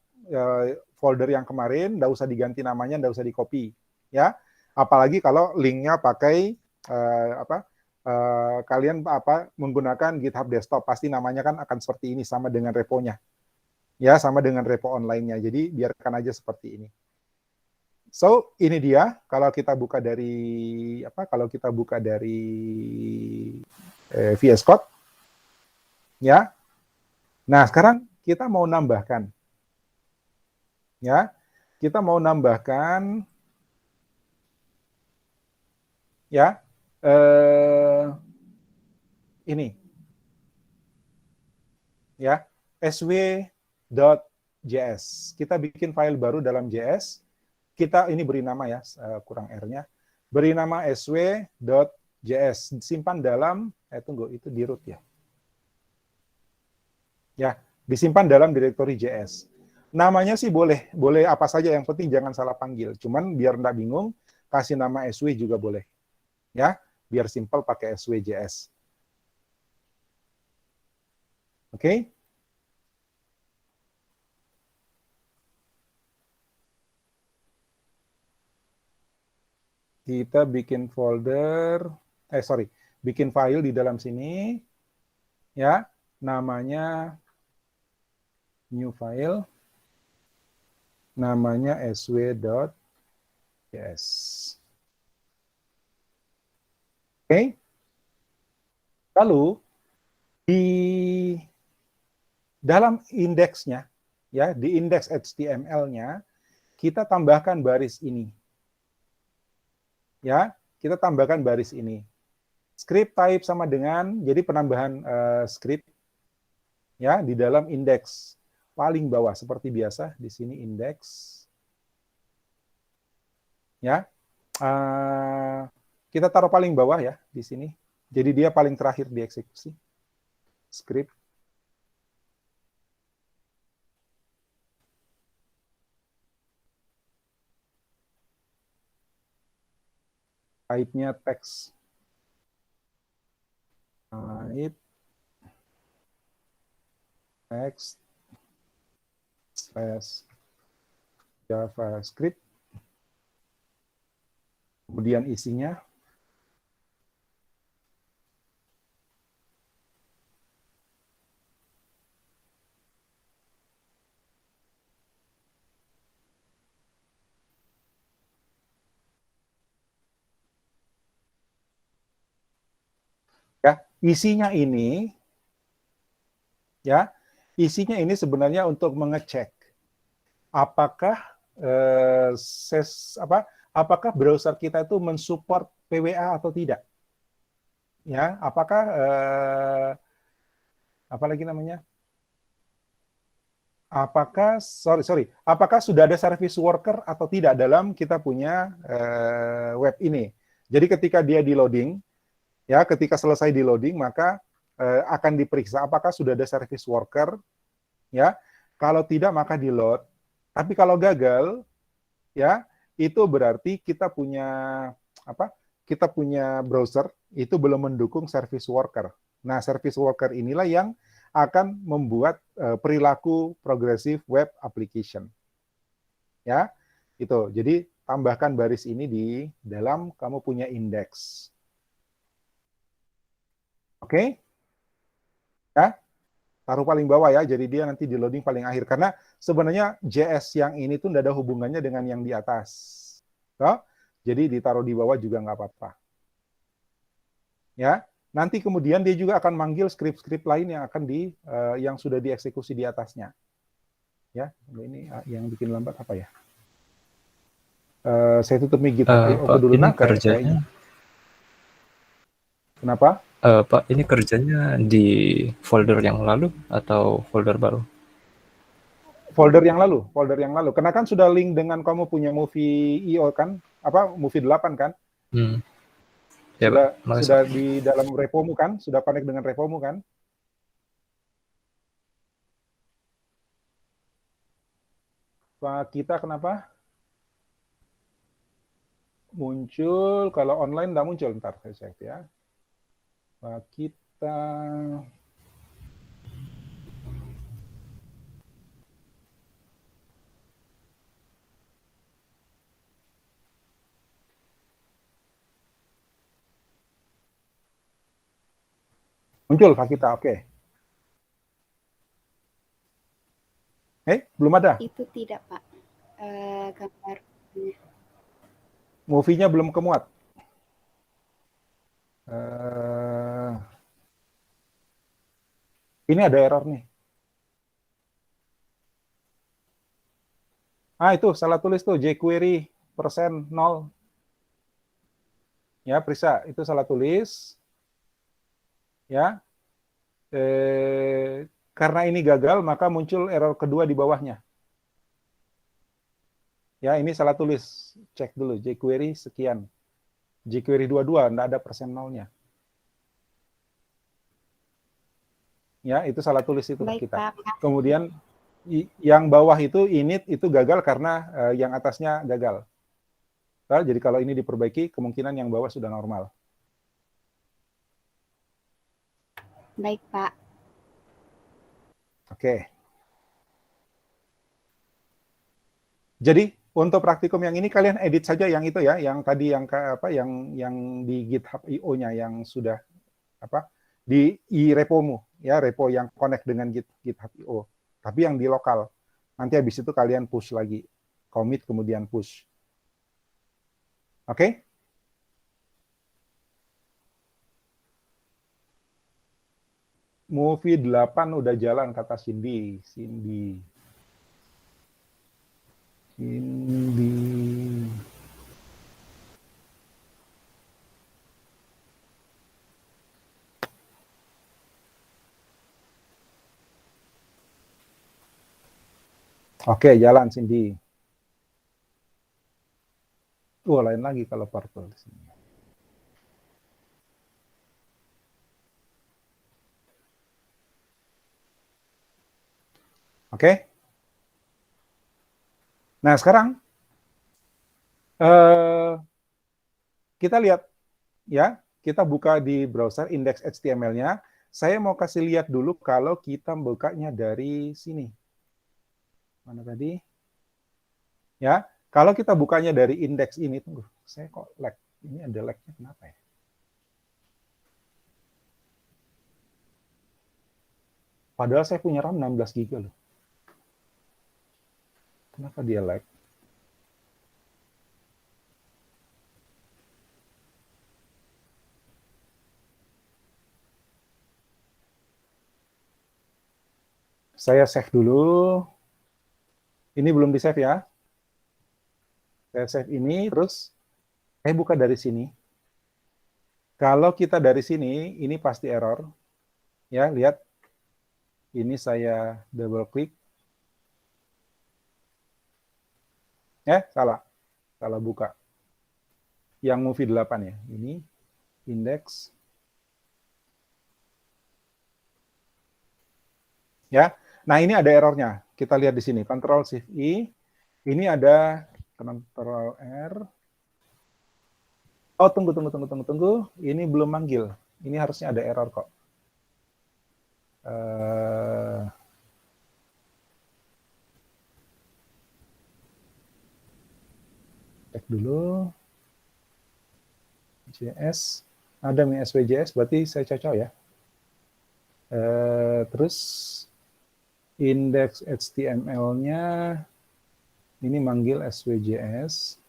folder yang kemarin, nggak usah diganti namanya, nggak usah di-copy. Ya, apalagi kalau linknya pakai kalian menggunakan GitHub desktop, pasti namanya kan akan seperti ini, sama dengan reponya. Ya, sama dengan repo online-nya. Jadi biarkan aja seperti ini. So, ini dia kalau kita buka dari VS Code. Ya. Nah, sekarang kita mau nambahkan. Ya. Kita mau nambahkan ya. Ini. Ya, sw.js. Kita bikin file baru dalam JS. Kita ini beri nama ya, kurang R-nya. Beri nama sw.js. Simpan dalam, tunggu, itu di root ya. Ya, disimpan dalam direktori JS. Namanya sih boleh apa saja, yang penting jangan salah panggil. Cuman biar nggak bingung, kasih nama sw juga boleh. Ya, biar simpel pakai sw.js. Oke? Kita bikin bikin file di dalam sini, ya, namanya new file, namanya sw.js. Oke. Lalu di dalam indeksnya, ya, di indeks HTML-nya, kita tambahkan baris ini. Ya, kita tambahkan baris ini. Script type sama dengan, jadi penambahan script ya di dalam indeks paling bawah seperti biasa di sini indeks. Ya, kita taruh paling bawah ya di sini. Jadi dia paling terakhir dieksekusi. Script. Type-nya teks. Type text slash JavaScript. Kemudian isinya. Ya, isinya ini sebenarnya untuk mengecek apakah apakah browser kita itu mensupport PWA atau tidak. Ya, apakah apakah sudah ada service worker atau tidak dalam kita punya web ini. Jadi ketika dia di loading, ya, ketika selesai di loading, maka akan diperiksa apakah sudah ada service worker, ya. Kalau tidak, maka di load. Tapi kalau gagal, ya, itu berarti kita punya browser itu belum mendukung service worker. Nah, service worker inilah yang akan membuat perilaku progressive web application. Ya, itu. Jadi tambahkan baris ini di dalam kamu punya indeks. Oke? Ya, taruh paling bawah ya, jadi dia nanti di loading paling akhir. Karena sebenarnya JS yang ini tuh tidak ada hubungannya dengan yang di atas. So, jadi ditaruh di bawah juga nggak apa-apa. Ya, nanti kemudian dia juga akan manggil skrip-skrip lain yang akan yang sudah dieksekusi di atasnya. Ya, ini yang bikin lambat apa ya? Saya tutup GitHub Pak, dulu ini kayaknya. kerjanya. Kenapa? Pak, ini kerjanya di folder yang lalu atau folder baru? Folder yang lalu. Karena kan sudah link dengan kamu punya Movie.io kan? Movie 8 kan? Ya, sudah di dalam repomu kan? Sudah connect dengan repomu kan? Pak kita kenapa? Muncul, kalau online nggak muncul, ntar saya cek ya. Pak kita... Muncul Pak kita, oke. Belum ada? Itu tidak, Pak. Gambar. Movie-nya belum kemuat. Ini ada error nih. Itu salah tulis tuh, jQuery %0. Ya, Prisa, itu salah tulis. Ya, karena ini gagal, maka muncul error kedua di bawahnya. Ya, ini salah tulis. Cek dulu, jQuery sekian. jQuery 22, enggak ada %0-nya. Ya, itu salah tulis itu Baik, kita. Pak. Kemudian yang bawah itu init itu gagal karena yang atasnya gagal. Nah, jadi kalau ini diperbaiki, kemungkinan yang bawah sudah normal. Baik, Pak. Oke. Jadi untuk praktikum yang ini kalian edit saja yang itu ya, yang tadi yang di GitHub.io-nya yang sudah di repomu ya, repo yang connect dengan GitHub.io. Tapi yang di lokal. Nanti habis itu kalian push lagi. Commit kemudian push. Oke? Movie 8 udah jalan kata Cindy. Oke, jalan Cindy. Lain lagi kalau purple di sini. Oke. Nah, sekarang kita lihat ya, kita buka di browser indeks HTML-nya. Saya mau kasih lihat dulu kalau kita bukanya dari sini. Mana tadi? Ya, kalau kita bukanya dari indeks ini, tunggu, saya kok lag. Ini ada lag-nya kenapa ya? Padahal saya punya RAM 16 GB loh. Kenapa dia lag? Saya save dulu. Ini belum di-save ya. Saya save ini, terus saya buka dari sini. Kalau kita dari sini, ini pasti error. Ya, lihat. Ini saya double klik. Salah. Salah buka. Yang movie 8 ya. Ini indeks. Ya. Nah, ini ada errornya. Kita lihat di sini. Ctrl+Shift+I. Ini ada Ctrl+R. Oh, tunggu. Ini belum manggil. Ini harusnya ada error kok. Cek dulu. JS. Ada SVJS, berarti saya cocok ya. Terus indeks HTML-nya ini manggil SVJS.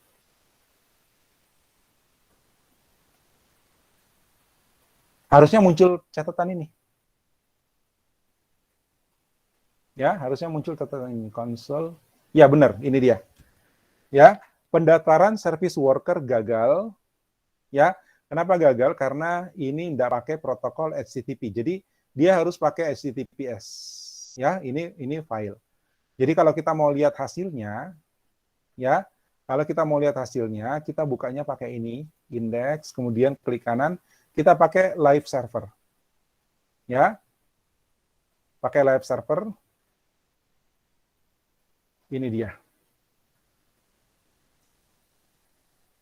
Harusnya muncul catatan ini. Ya, harusnya muncul catatan ini. Konsol. Ya, benar. Ini dia. Ya, pendaftaran service worker gagal. Ya, kenapa gagal? Karena ini tidak pakai protokol HTTP. Jadi, dia harus pakai HTTPS. Ya, ini file. Jadi, kalau kita mau lihat hasilnya, ya, kalau kita mau lihat hasilnya, kita bukanya pakai ini, index, kemudian klik kanan, kita pakai live server. Ya. Pakai live server. Ini dia.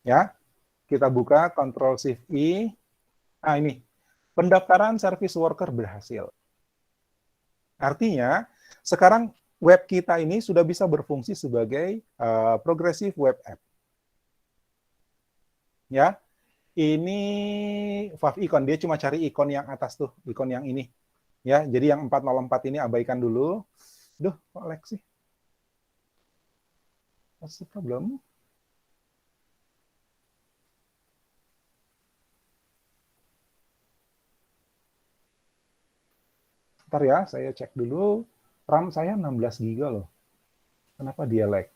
Ya. Kita buka Ctrl Shift I. Nah, ini. Pendaftaran service worker berhasil. Artinya, sekarang web kita ini sudah bisa berfungsi sebagai progressive web app. Ya. Ini favicon, dia cuma cari ikon yang atas tuh, ikon yang ini. Ya, jadi yang 404 ini abaikan dulu. Duh, kok lag sih? What's the problem? Bentar ya, saya cek dulu. RAM saya 16 GB loh. Kenapa dia lag?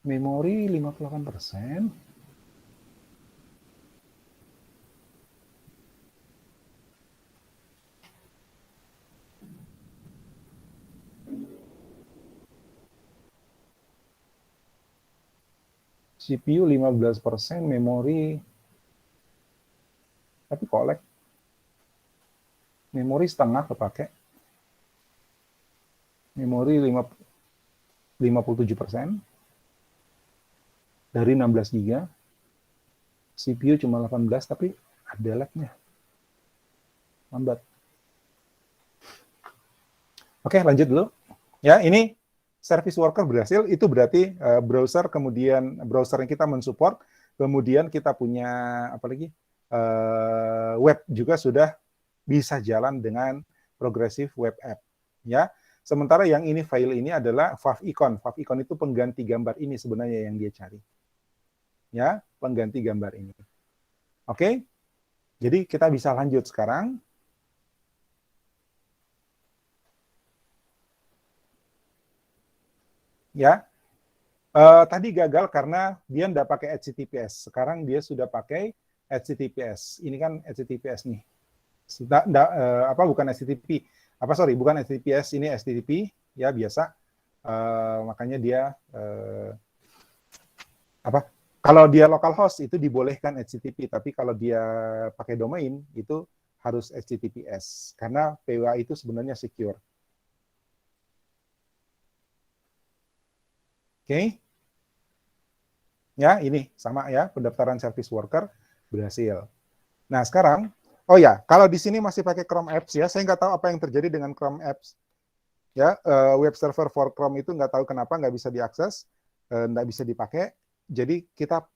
Memori 58%. CPU 15%, memori. Tapi kok lag? Memori setengah kepake. Memori 57%. Dari 16 GB, CPU cuma 18, tapi ada lag-nya. Lambat. Oke, lanjut dulu. Ya, ini service worker berhasil, itu berarti browser, kemudian browser yang kita mensupport, kemudian kita punya apa lagi? Web juga sudah bisa jalan dengan progressive web app. Ya. Sementara yang ini file ini adalah favicon. Favicon itu pengganti gambar ini sebenarnya yang dia cari. Ya, pengganti gambar ini. Oke, jadi kita bisa lanjut sekarang. Ya, tadi gagal karena dia tidak pakai HTTPS. Sekarang dia sudah pakai HTTPS. Ini kan HTTPS nih. Bukan HTTP. Bukan HTTPS, ini HTTP. Ya, biasa. Makanya dia kalau dia localhost itu dibolehkan HTTP, tapi kalau dia pakai domain itu harus HTTPS karena PWA itu sebenarnya secure. Oke. Ya, ini sama ya, pendaftaran service worker berhasil. Nah, sekarang kalau di sini masih pakai Chrome Apps ya, saya nggak tahu apa yang terjadi dengan Chrome Apps. Ya, web server for Chrome itu nggak tahu kenapa nggak bisa diakses, nggak bisa dipakai. Jadi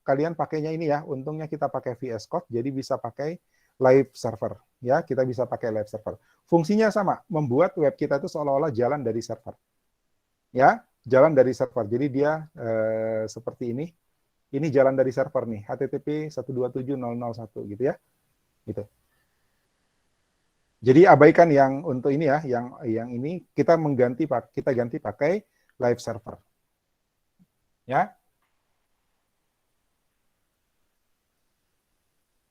kalian pakainya ini ya, untungnya kita pakai VS Code, jadi bisa pakai live server. Ya, kita bisa pakai live server. Fungsinya sama, membuat web kita itu seolah-olah jalan dari server. Ya, jalan dari server. Jadi dia seperti ini. Ini jalan dari server nih, HTTP 127.0.0.1 gitu ya. Gitu. Jadi abaikan yang untuk ini ya, yang ini kita ganti pakai live server. Ya.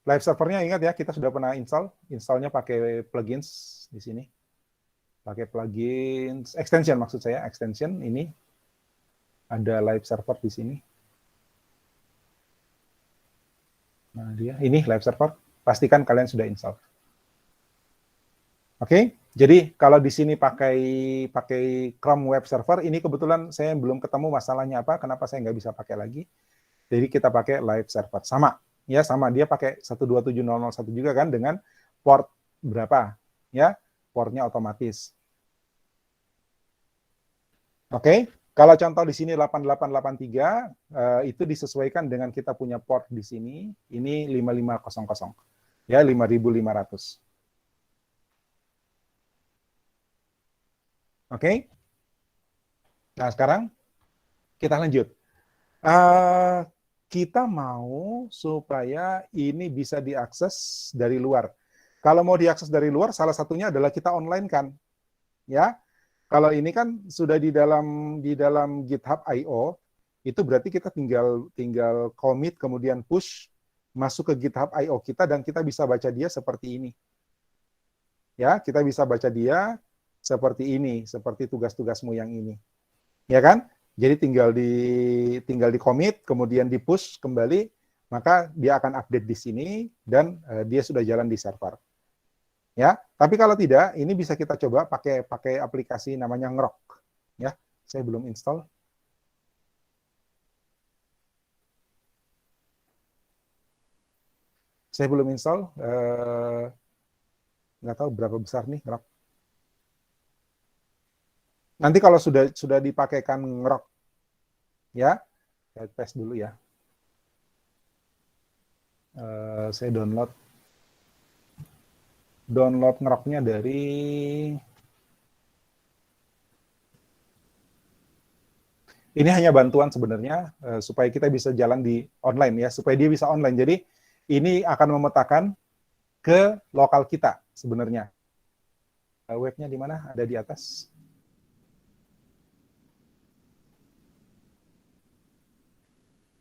Live servernya ingat ya, kita sudah pernah installnya pakai plugins di sini. Pakai plugins, extension maksud saya, extension ini. Ada live server di sini. Nah, ini live server, pastikan kalian sudah install. Oke, jadi kalau di sini pakai Chrome Web Server, ini kebetulan saya belum ketemu masalahnya apa, kenapa saya nggak bisa pakai lagi. Jadi kita pakai live server, sama. Ya, sama, dia pakai 127.0.0.1 juga kan, dengan port berapa, ya, portnya otomatis. Oke, kalau contoh di sini 8883 itu disesuaikan dengan kita punya port di sini, ini 5500 ya 5500. Oke. Nah, sekarang kita lanjut. Kita mau supaya ini bisa diakses dari luar. Kalau mau diakses dari luar, salah satunya adalah kita online kan, ya. Kalau ini kan sudah di dalam GitHub I/O, itu berarti kita tinggal commit kemudian push masuk ke GitHub I/O kita dan kita bisa baca dia seperti ini. Ya, kita bisa baca dia seperti ini, seperti tugas-tugasmu yang ini. Ya kan? Jadi tinggal di commit, kemudian di push kembali, maka dia akan update di sini dan dia sudah jalan di server. Ya, tapi kalau tidak, ini bisa kita coba pakai aplikasi namanya Ngrok. Ya, saya belum install. Saya belum install. Nggak tahu berapa besar nih Ngrok. Nanti kalau sudah dipakaikan Ngrok, ya, saya tes dulu ya. Saya download Ngroknya dari ini hanya bantuan sebenarnya supaya kita bisa jalan di online ya, supaya dia bisa online. Jadi ini akan memetakan ke lokal kita sebenarnya. Webnya di mana? Ada di atas.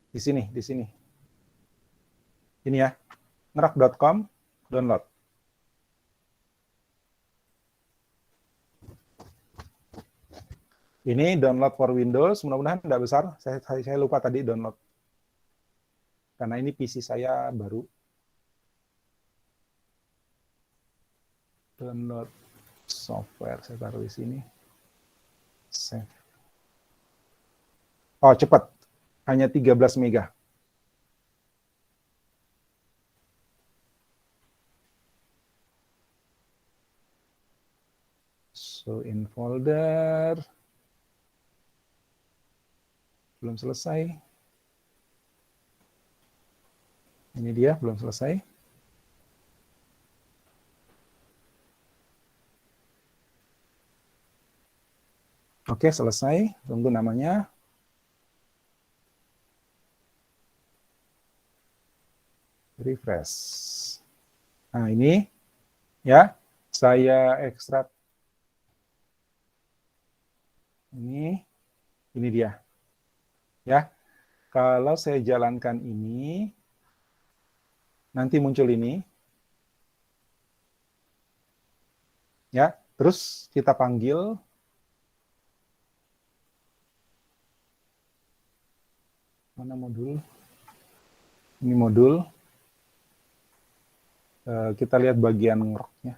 Di sini. Ini ya, ngrok.com, download. Ini download for Windows, mudah-mudahan tidak besar. Saya lupa tadi download. Karena ini PC saya baru. Download software, saya taruh di sini. Save. Oh, cepat. Hanya 13 mega. So, in folder. Belum selesai. Ini dia, belum selesai. Oke, selesai. Tunggu namanya. Refresh. Nah, ini ya, saya ekstrak. Ini dia. Ya. Kalau saya jalankan ini, nanti muncul ini. Ya, terus kita panggil mana modul? Ini modul. Kita lihat bagian ngroknya.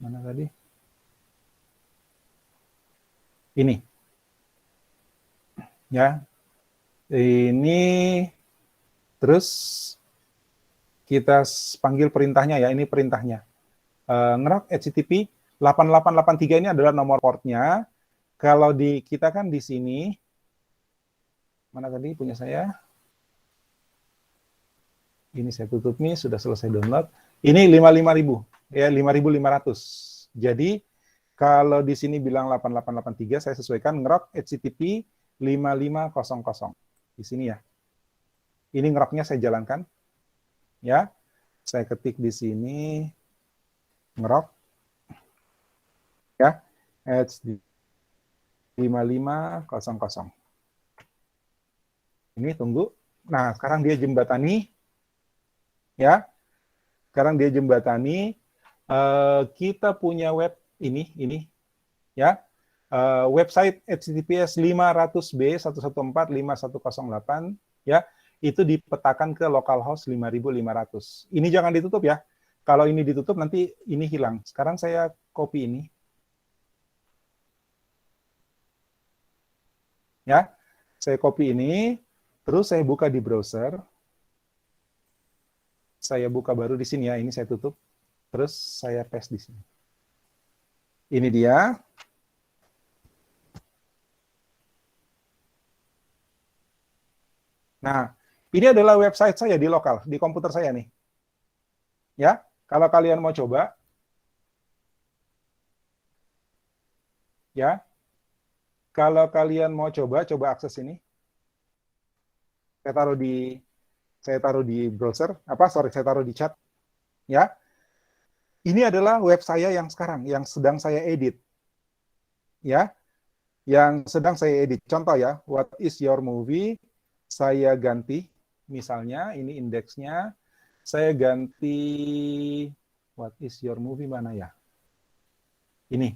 Mana tadi? Ini. Ya. Ini terus kita panggil perintahnya ya, ini perintahnya. Ngrok HTTP 8883 ini adalah nomor portnya. Kalau di kita kan di sini, mana tadi punya saya? Ini saya tutup nih, sudah selesai download. Ini 55.000, ya 5.500. Jadi kalau di sini bilang 8883, saya sesuaikan Ngrok HTTP 5500. Di sini ya. Ini Ngroknya saya jalankan. Ya. Saya ketik di sini Ngrok. Ya. HTTP 5500. Ini tunggu. Nah, sekarang dia jembatani. Ya. Sekarang dia jembatani. Kita punya web ini. Ya. Website HTTPS 500B 114.5108 ya. Itu dipetakan ke localhost 5.500. Ini jangan ditutup ya. Kalau ini ditutup nanti ini hilang. Sekarang saya copy ini. Ya, saya copy ini, terus saya buka di browser. Saya buka baru di sini ya, ini saya tutup. Terus saya paste di sini. Ini dia. Nah, ini adalah website saya di lokal, di komputer saya nih. Ya, kalau kalian mau coba, ya, kalau kalian mau coba akses ini. Saya taruh di browser, saya taruh di chat. Ya, ini adalah web saya yang sekarang, yang sedang saya edit. Ya, yang sedang saya edit. Contoh ya, what is your movie? Saya ganti, misalnya ini indeksnya, saya ganti what is your movie mana ya? Ini.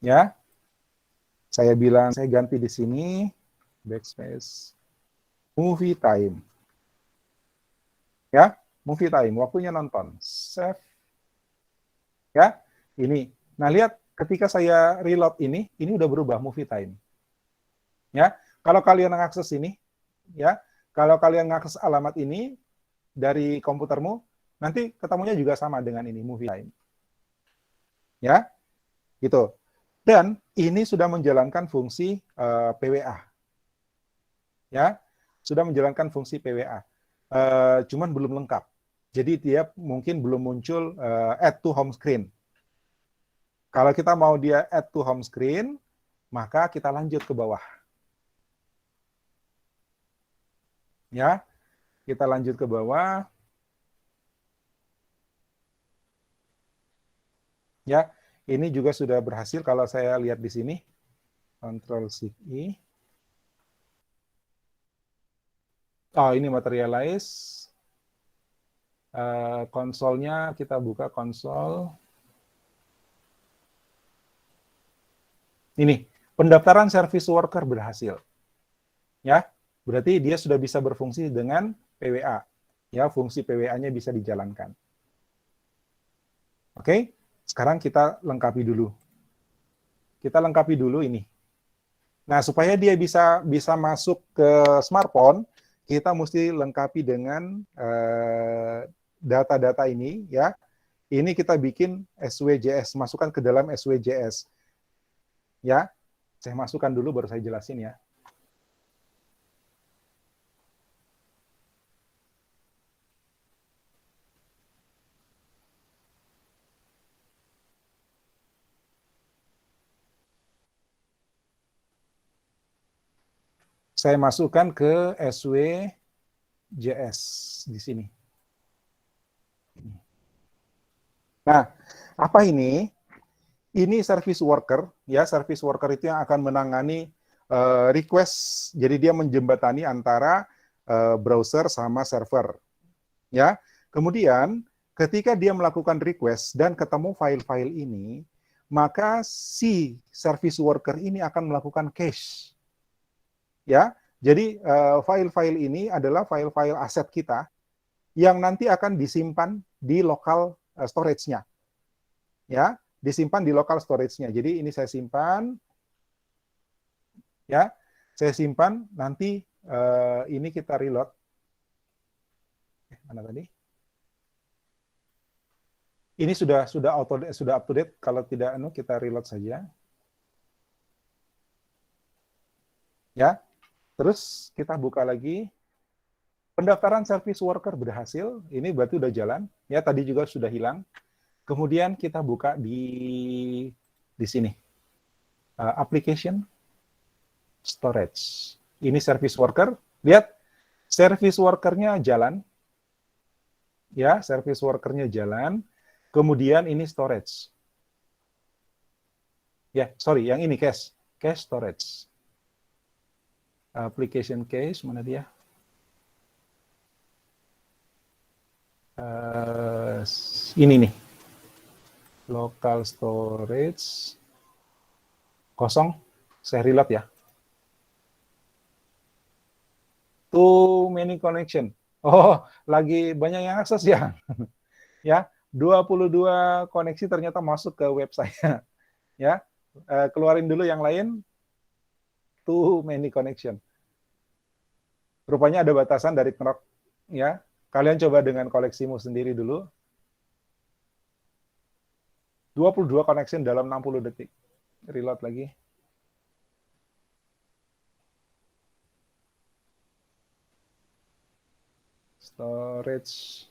Ya. Saya bilang saya ganti di sini backspace movie time. Ya, movie time, waktunya nonton. Save. Ya, ini. Nah, lihat ketika saya reload ini udah berubah movie time. Ya, kalau kalian mengakses ini, ya, kalau kalian mengakses alamat ini dari komputermu, nanti ketemunya juga sama dengan ini movie time. Ya, gitu. Dan ini sudah menjalankan fungsi PWA. Ya, sudah menjalankan fungsi PWA. Cuman belum lengkap. Jadi dia mungkin belum muncul add to home screen. Kalau kita mau dia add to home screen, maka kita lanjut ke bawah. Ya, kita lanjut ke bawah. Ya, ini juga sudah berhasil kalau saya lihat di sini. Ctrl+Shift+I. Oh, ini materialize. Konsolnya kita buka konsol. Ini, pendaftaran service worker berhasil. Ya, berarti dia sudah bisa berfungsi dengan PWA. Ya, fungsi PWA-nya bisa dijalankan. Oke, sekarang kita lengkapi dulu. Kita lengkapi dulu ini. Nah, supaya dia bisa masuk ke smartphone, kita mesti lengkapi dengan data-data ini, ya. Ini kita bikin SWJS, masukkan ke dalam SWJS. Ya, saya masukkan dulu baru saya jelasin ya. Saya masukkan ke SWJS di sini. Nah, apa ini? Ini service worker, ya, service worker itu yang akan menangani request. Jadi dia menjembatani antara browser sama server. Ya. Kemudian ketika dia melakukan request dan ketemu file-file ini, maka si service worker ini akan melakukan cache. Ya, jadi file-file ini adalah file-file aset kita yang nanti akan disimpan di local storage-nya. Ya, disimpan di local storage-nya. Jadi ini saya simpan, ya, saya simpan. Nanti ini kita reload. Mana tadi? Ini sudah up to date. Kalau tidak, kita reload saja. Ya. Terus kita buka lagi. Pendaftaran service worker berhasil. Ini berarti udah jalan. Ya, tadi juga sudah hilang. Kemudian kita buka di sini. Application storage. Ini service worker. Lihat, service worker-nya jalan. Ya, service worker-nya jalan. Kemudian ini storage. Ya, sorry, yang ini cache. Cache storage. Application cache, mana dia? Ini nih. Local storage. Kosong. Saya reload ya. Too many connection. Oh, lagi banyak yang akses ya. Ya, 22 koneksi ternyata masuk ke web saya. Ya, keluarin dulu yang lain. Too many connection. Rupanya ada batasan dari Knock. ya. Kalian coba dengan koleksimu sendiri dulu. 22 connection dalam 60 detik. Reload lagi. Storage.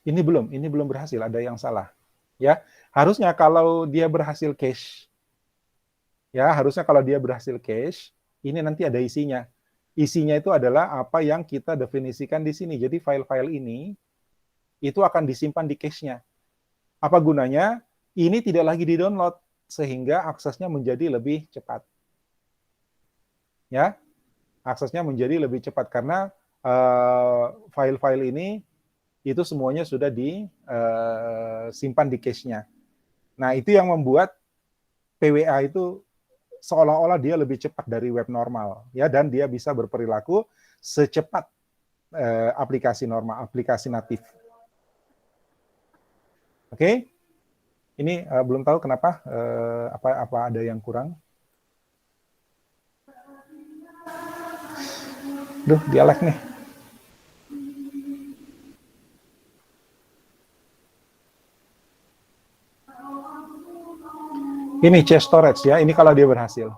Ini belum berhasil, ada yang salah. Ya, harusnya kalau dia berhasil cache, ini nanti ada isinya. Isinya itu adalah apa yang kita definisikan di sini. Jadi file-file ini itu akan disimpan di cache-nya. Apa gunanya? Ini tidak lagi di-download sehingga aksesnya menjadi lebih cepat. Ya, aksesnya menjadi lebih cepat karena file-file ini itu semuanya sudah disimpan di cache-nya. Nah, itu yang membuat PWA itu seolah-olah dia lebih cepat dari web normal, ya, dan dia bisa berperilaku secepat aplikasi normal, aplikasi natif. Oke, ini belum tahu kenapa, apa ada yang kurang. Duh, dialek nih. Ini cache storage ya, ini kalau dia berhasil.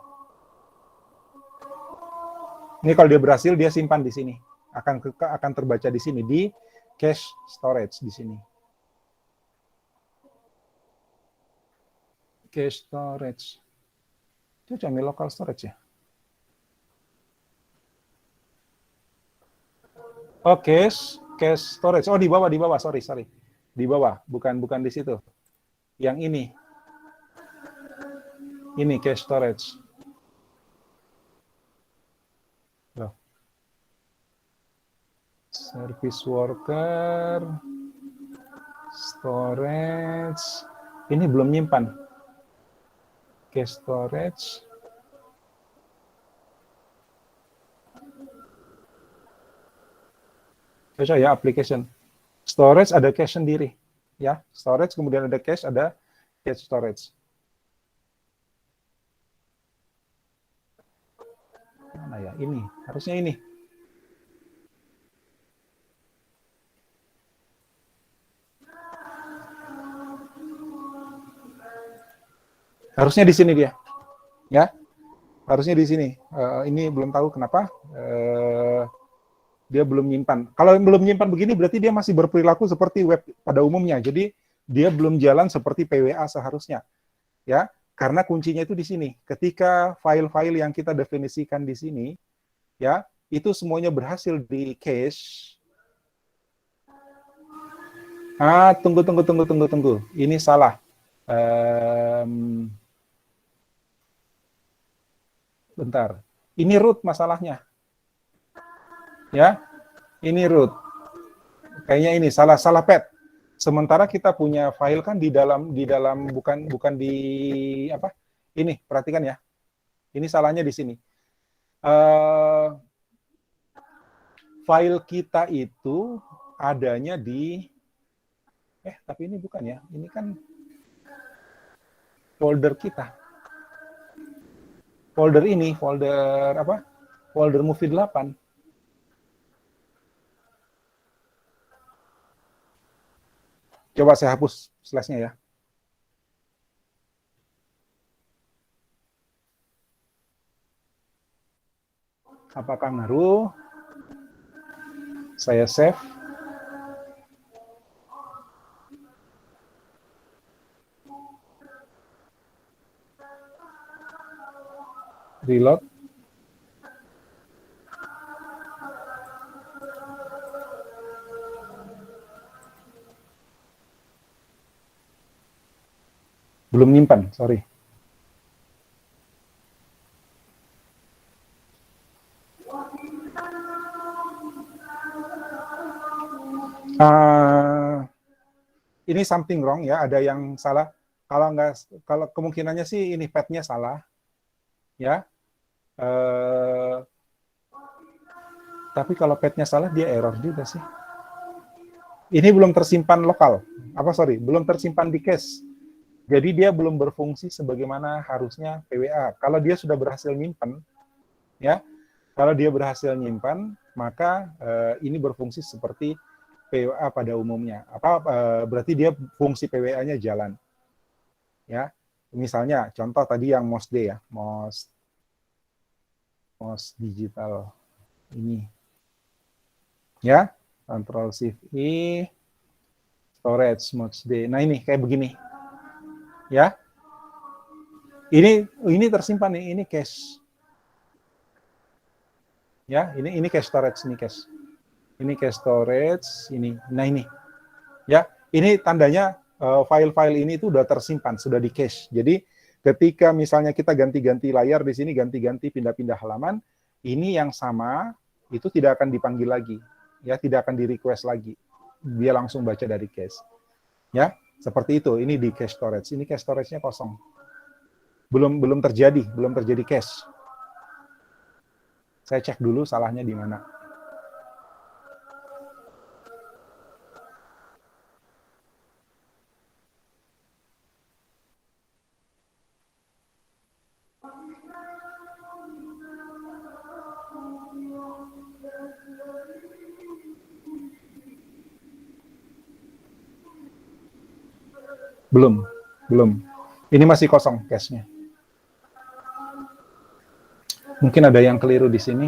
Ini kalau dia berhasil, dia simpan di sini. Akan terbaca di sini, di cache storage di sini. Cache storage. Itu cuma local storage ya. Oh, cache storage. Oh, di bawah, sorry. Di bawah, bukan di situ. Yang ini. Ini cache storage. Loh. Service worker, storage. Ini belum nyimpan. Cache storage. Coba ya, application. Storage ada cache sendiri. Ya, storage, kemudian ada cache storage. Mana ya? Ini, harusnya ini. Harusnya di sini dia. Ya. Harusnya di sini. Ini belum tahu kenapa dia belum nyimpan. Kalau belum nyimpan begini berarti dia masih berperilaku seperti web pada umumnya. Jadi dia belum jalan seperti PWA seharusnya. Ya. Karena kuncinya itu di sini. Ketika file-file yang kita definisikan di sini, ya, itu semuanya berhasil di cache. Tunggu. Ini salah. Bentar. Ini root masalahnya. Ya, ini root. Kayaknya ini salah path. Sementara kita punya file kan di dalam bukan di apa? Ini, perhatikan ya. Ini salahnya di sini. File kita itu adanya di tapi ini bukan ya. Ini kan folder kita. Folder ini, folder apa? Folder movie 8. Coba saya hapus slash-nya ya. Apakah ngaruh? Saya save. Reload. Belum nyimpan, sorry. Ini something wrong ya, ada yang salah. Kalau kemungkinannya sih ini path-nya salah, ya. Tapi kalau path-nya salah dia error juga sih. Ini belum tersimpan lokal, belum tersimpan di cache. Jadi dia belum berfungsi sebagaimana harusnya PWA. Kalau dia sudah berhasil nyimpen, Ya, kalau dia berhasil nyimpan, maka ini berfungsi seperti PWA pada umumnya. Berarti dia fungsi PWA-nya jalan. Ya, misalnya contoh tadi yang MOSD ya, MOS digital ini. Ya, Control Shift I, storage MOSD. Nah ini kayak begini. Ya, ini tersimpan nih, ini cache. Ya, ini cache storage, ini cache. Ini cache storage, ini. Nah ini. Ya, ini tandanya file-file ini itu sudah tersimpan, sudah di cache. Jadi ketika misalnya kita ganti-ganti layar di sini, ganti-ganti pindah-pindah halaman, ini yang sama itu tidak akan dipanggil lagi. Ya, tidak akan di-request lagi. Dia langsung baca dari cache. Ya, seperti itu. Ini di cache storage. Ini cache storage-nya kosong. Belum terjadi cache. Saya cek dulu salahnya di mana. Belum. Ini masih kosong cache-nya. Mungkin ada yang keliru di sini.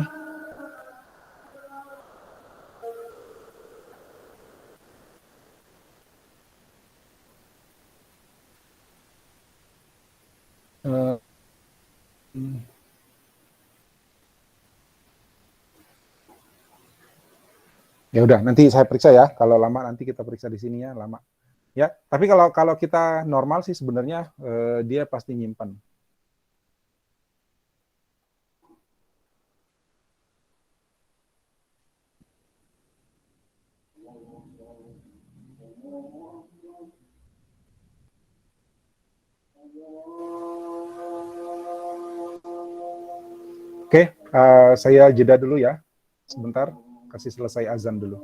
Ya udah, nanti saya periksa ya. Kalau lama nanti kita periksa di sininya lama. Ya, tapi kalau kita normal sih sebenarnya dia pasti nyimpan. Oke, saya jeda dulu ya. Sebentar, kasih selesai azan dulu.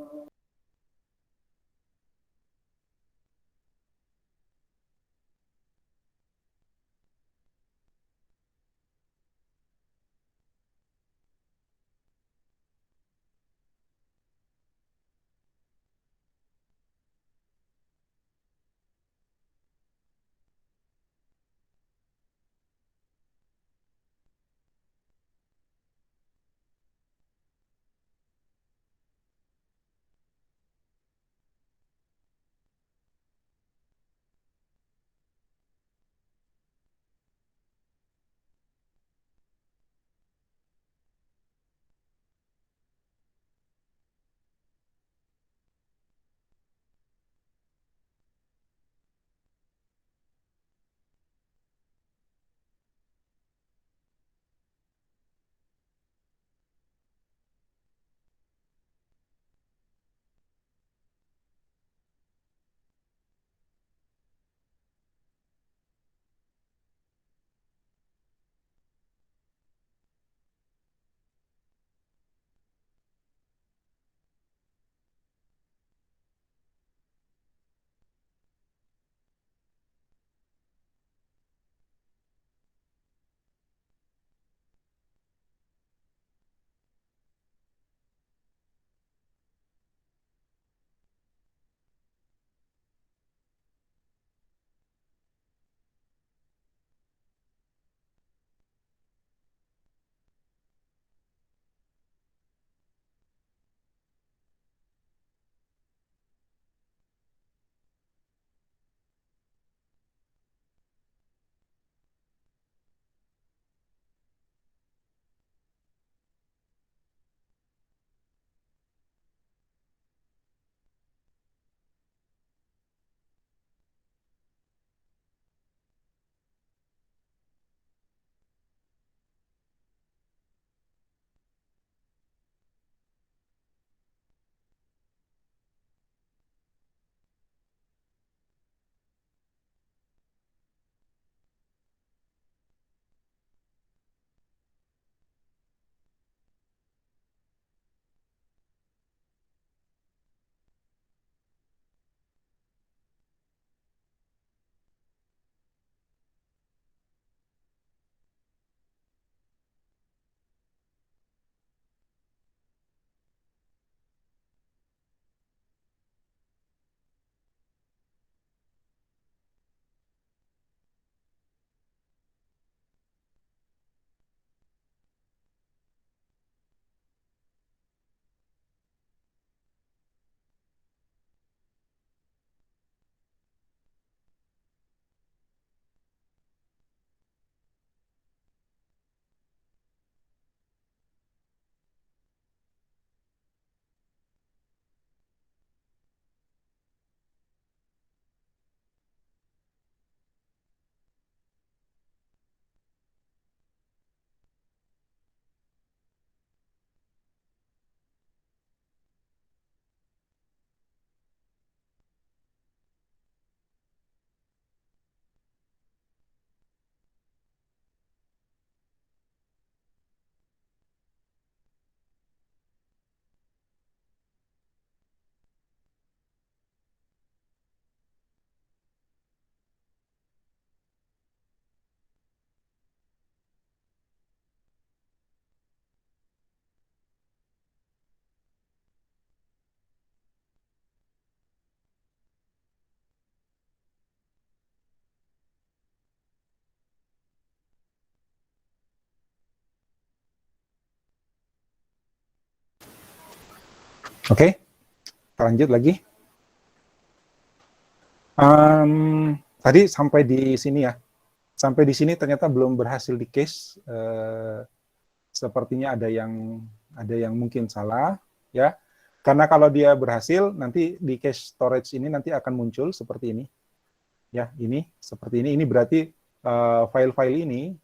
Oke, lanjut lagi. Tadi sampai di sini ya. Sampai di sini ternyata belum berhasil di cache. Sepertinya ada yang mungkin salah, ya. Karena kalau dia berhasil, nanti di cache storage ini nanti akan muncul seperti ini. Ya, ini seperti ini. Ini berarti file-file ini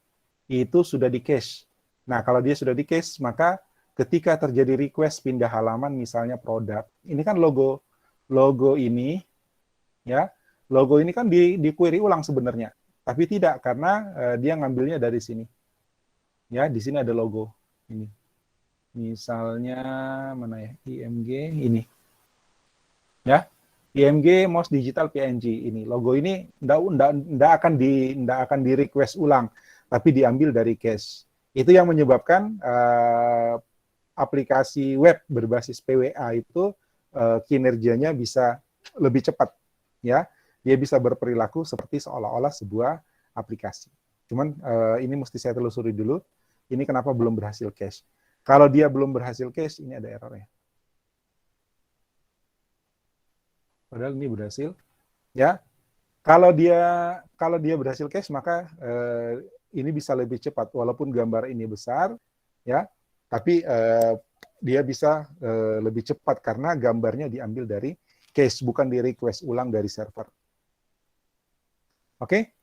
itu sudah di cache. Nah, kalau dia sudah di cache, maka ketika terjadi request pindah halaman, misalnya produk, ini kan logo ini, ya, logo ini kan di query ulang sebenarnya, tapi tidak karena dia ngambilnya dari sini. Ya, di sini ada logo ini. Misalnya mana ya? IMG ini. Ya. IMG Most Digital PNG ini. Logo ini enggak akan di request ulang, tapi diambil dari cache. Itu yang menyebabkan aplikasi web berbasis PWA itu kinerjanya bisa lebih cepat, ya. Dia bisa berperilaku seperti seolah-olah sebuah aplikasi. Cuman ini mesti saya telusuri dulu. Ini kenapa belum berhasil cache. Kalau dia belum berhasil cache, ini ada errornya. Padahal ini berhasil, ya. Kalau dia berhasil cache, maka ini bisa lebih cepat, walaupun gambar ini besar, ya. Tapi dia bisa lebih cepat karena gambarnya diambil dari cache, bukan di request ulang dari server. Oke?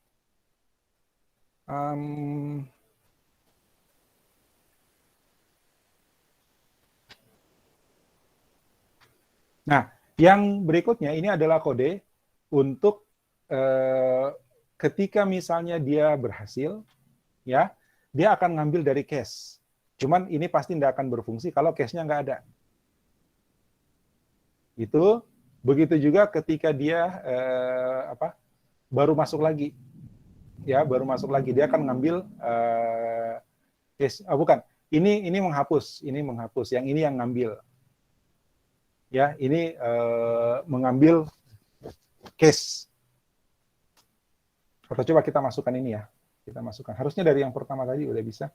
Nah, yang berikutnya ini adalah kode untuk ketika misalnya dia berhasil, ya, dia akan ngambil dari cache. Cuman ini pasti tidak akan berfungsi kalau cache-nya nggak ada. Itu begitu juga ketika dia baru masuk lagi, ya, baru masuk lagi dia akan ngambil cache. Bukan, ini menghapus, yang ini yang ngambil. Ya, ini mengambil cache. Atau coba kita masukkan ini ya. Kita masukkan. Harusnya dari yang pertama tadi udah bisa.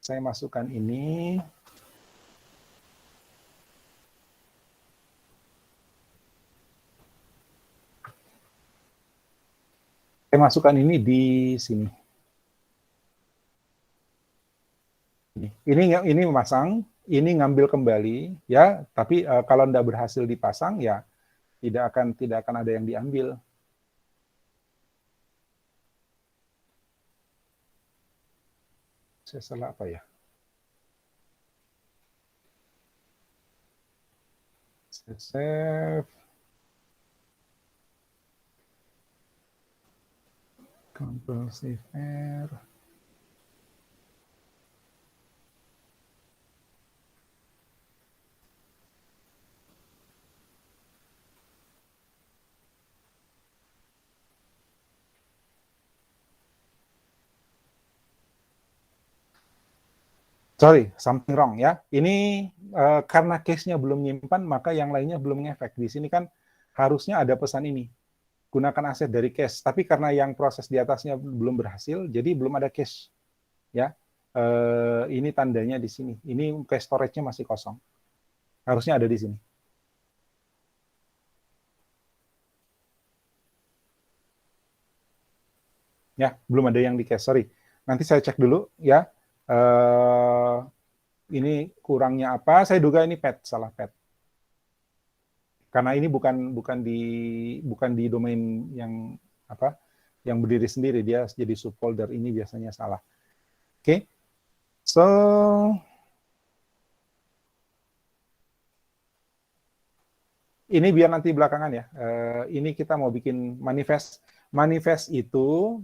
Saya masukkan ini. Saya masukkan ini di sini. Ini memasang, ini ngambil kembali, ya. Tapi kalau tidak berhasil dipasang, ya tidak akan ada yang diambil. Saya salah apa ya? Save. Control Save R. Sorry, something wrong ya. Ini karena case-nya belum nyimpan, maka yang lainnya belum ngefek. Di sini kan harusnya ada pesan ini. Gunakan aset dari cache. Tapi karena yang proses di atasnya belum berhasil, jadi belum ada cache. Ya, ini tandanya di sini. Ini cache storage-nya masih kosong. Harusnya ada di sini. Ya, belum ada yang di cache. Sorry. Nanti saya cek dulu ya. Ini kurangnya apa? Saya duga ini pet, salah pet. Karena ini bukan di domain yang yang berdiri sendiri, dia jadi subfolder, ini biasanya salah. Oke. So ini biar nanti belakangan ya. Ini kita mau bikin manifest. Manifest itu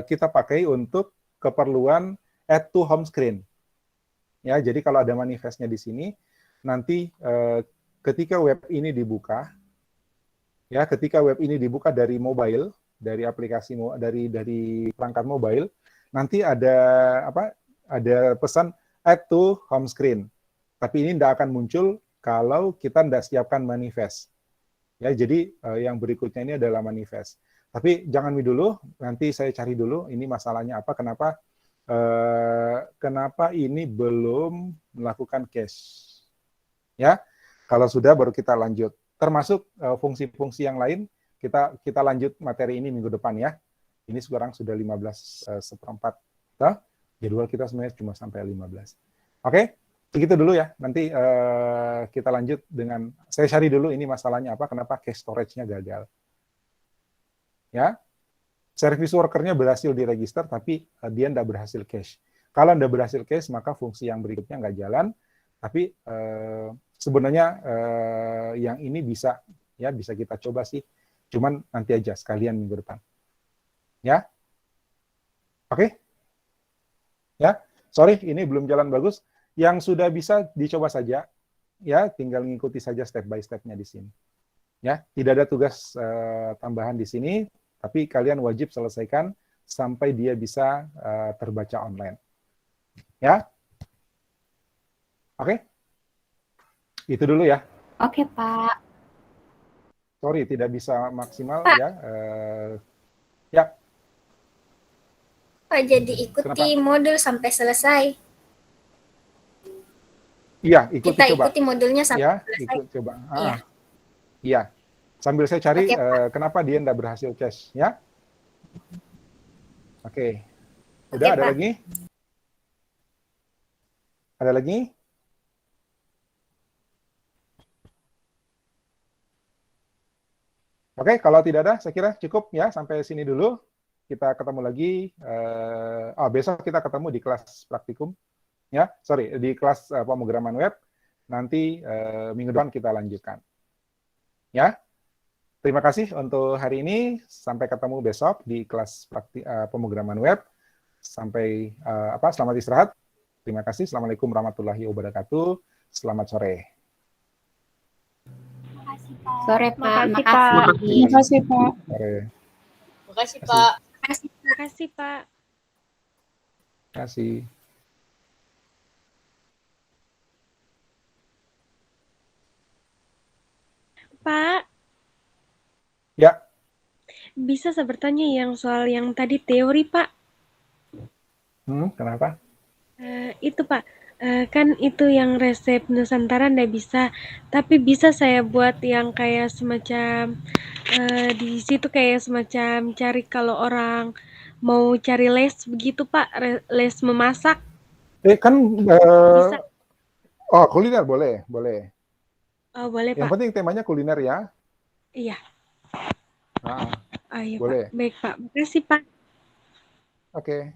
kita pakai untuk keperluan add to home screen. Ya, jadi kalau ada manifestnya di sini, nanti ketika web ini dibuka, ya, ketika web ini dibuka dari mobile, dari aplikasi dari perangkat mobile, nanti ada ada pesan add to home screen. Tapi ini tidak akan muncul kalau kita tidak siapkan manifest. Ya, jadi yang berikutnya ini adalah manifest. Tapi jangan dulu, nanti saya cari dulu ini masalahnya apa, kenapa ini belum melakukan cache. Ya, Kalau sudah baru kita lanjut. Termasuk fungsi-fungsi yang lain kita lanjut materi ini minggu depan ya. Ini sekarang sudah 15:15. Nah, jadwal kita sebenarnya cuma sampai 15. Oke, begitu dulu ya. Nanti kita lanjut dengan saya cari dulu ini masalahnya apa, kenapa cache storage-nya gagal. Ya. Service worker-nya berhasil diregister tapi dia tidak berhasil cache. Kalau tidak berhasil cache, maka fungsi yang berikutnya nggak jalan. Tapi sebenarnya yang ini bisa kita coba sih. Cuman nanti aja sekalian minggu depan. Ya. Oke? Ya. Sorry, ini belum jalan bagus. Yang sudah bisa dicoba saja. Ya, tinggal ngikuti saja step by step-nya di sini. Ya, tidak ada tugas tambahan di sini, tapi kalian wajib selesaikan sampai dia bisa terbaca online. Ya. Oke? Itu dulu ya. Oke, Pak. Sorry, tidak bisa maksimal Pak. ya. Ya. Pak, jadi ikuti modul sampai selesai. Iya, ikuti Kita coba. ikuti modulnya sampai Ya, selesai. ikut coba. Iya. Iya. Sambil saya cari Oke, Pak. kenapa dia tidak berhasil cache, ya. Oke. Oke, Udah, ada Pak. lagi? Ada lagi? Oke, kalau tidak ada, saya kira cukup ya sampai sini dulu. Kita ketemu lagi. Besok kita ketemu di kelas praktikum, ya. Sorry, di kelas pemrograman web. Nanti minggu depan kita lanjutkan. Ya. Terima kasih untuk hari ini. Sampai ketemu besok di kelas pemrograman web. Sampai selamat istirahat. Terima kasih. Assalamualaikum warahmatullahi wabarakatuh. Selamat sore. Sore, Pak. Makasih, Pak. Makasih. Terima kasih, Pak. Sore. Makasih, Pak. Makasih, Pak. Terima kasih. Pak, Ya. bisa saya bertanya yang soal yang tadi teori, Pak? Kenapa? Itu, Pak. Kan itu yang resep Nusantara ndak bisa, tapi bisa saya buat yang kayak semacam di situ kayak semacam cari kalau orang mau cari les begitu, Pak, les memasak. Kan Bisa. kuliner boleh. Oh, boleh, Yang Pak. penting temanya kuliner ya. Iya. Nah, Ayo, boleh. Pak. Baik, Pak. Makasih, Pak. Oke.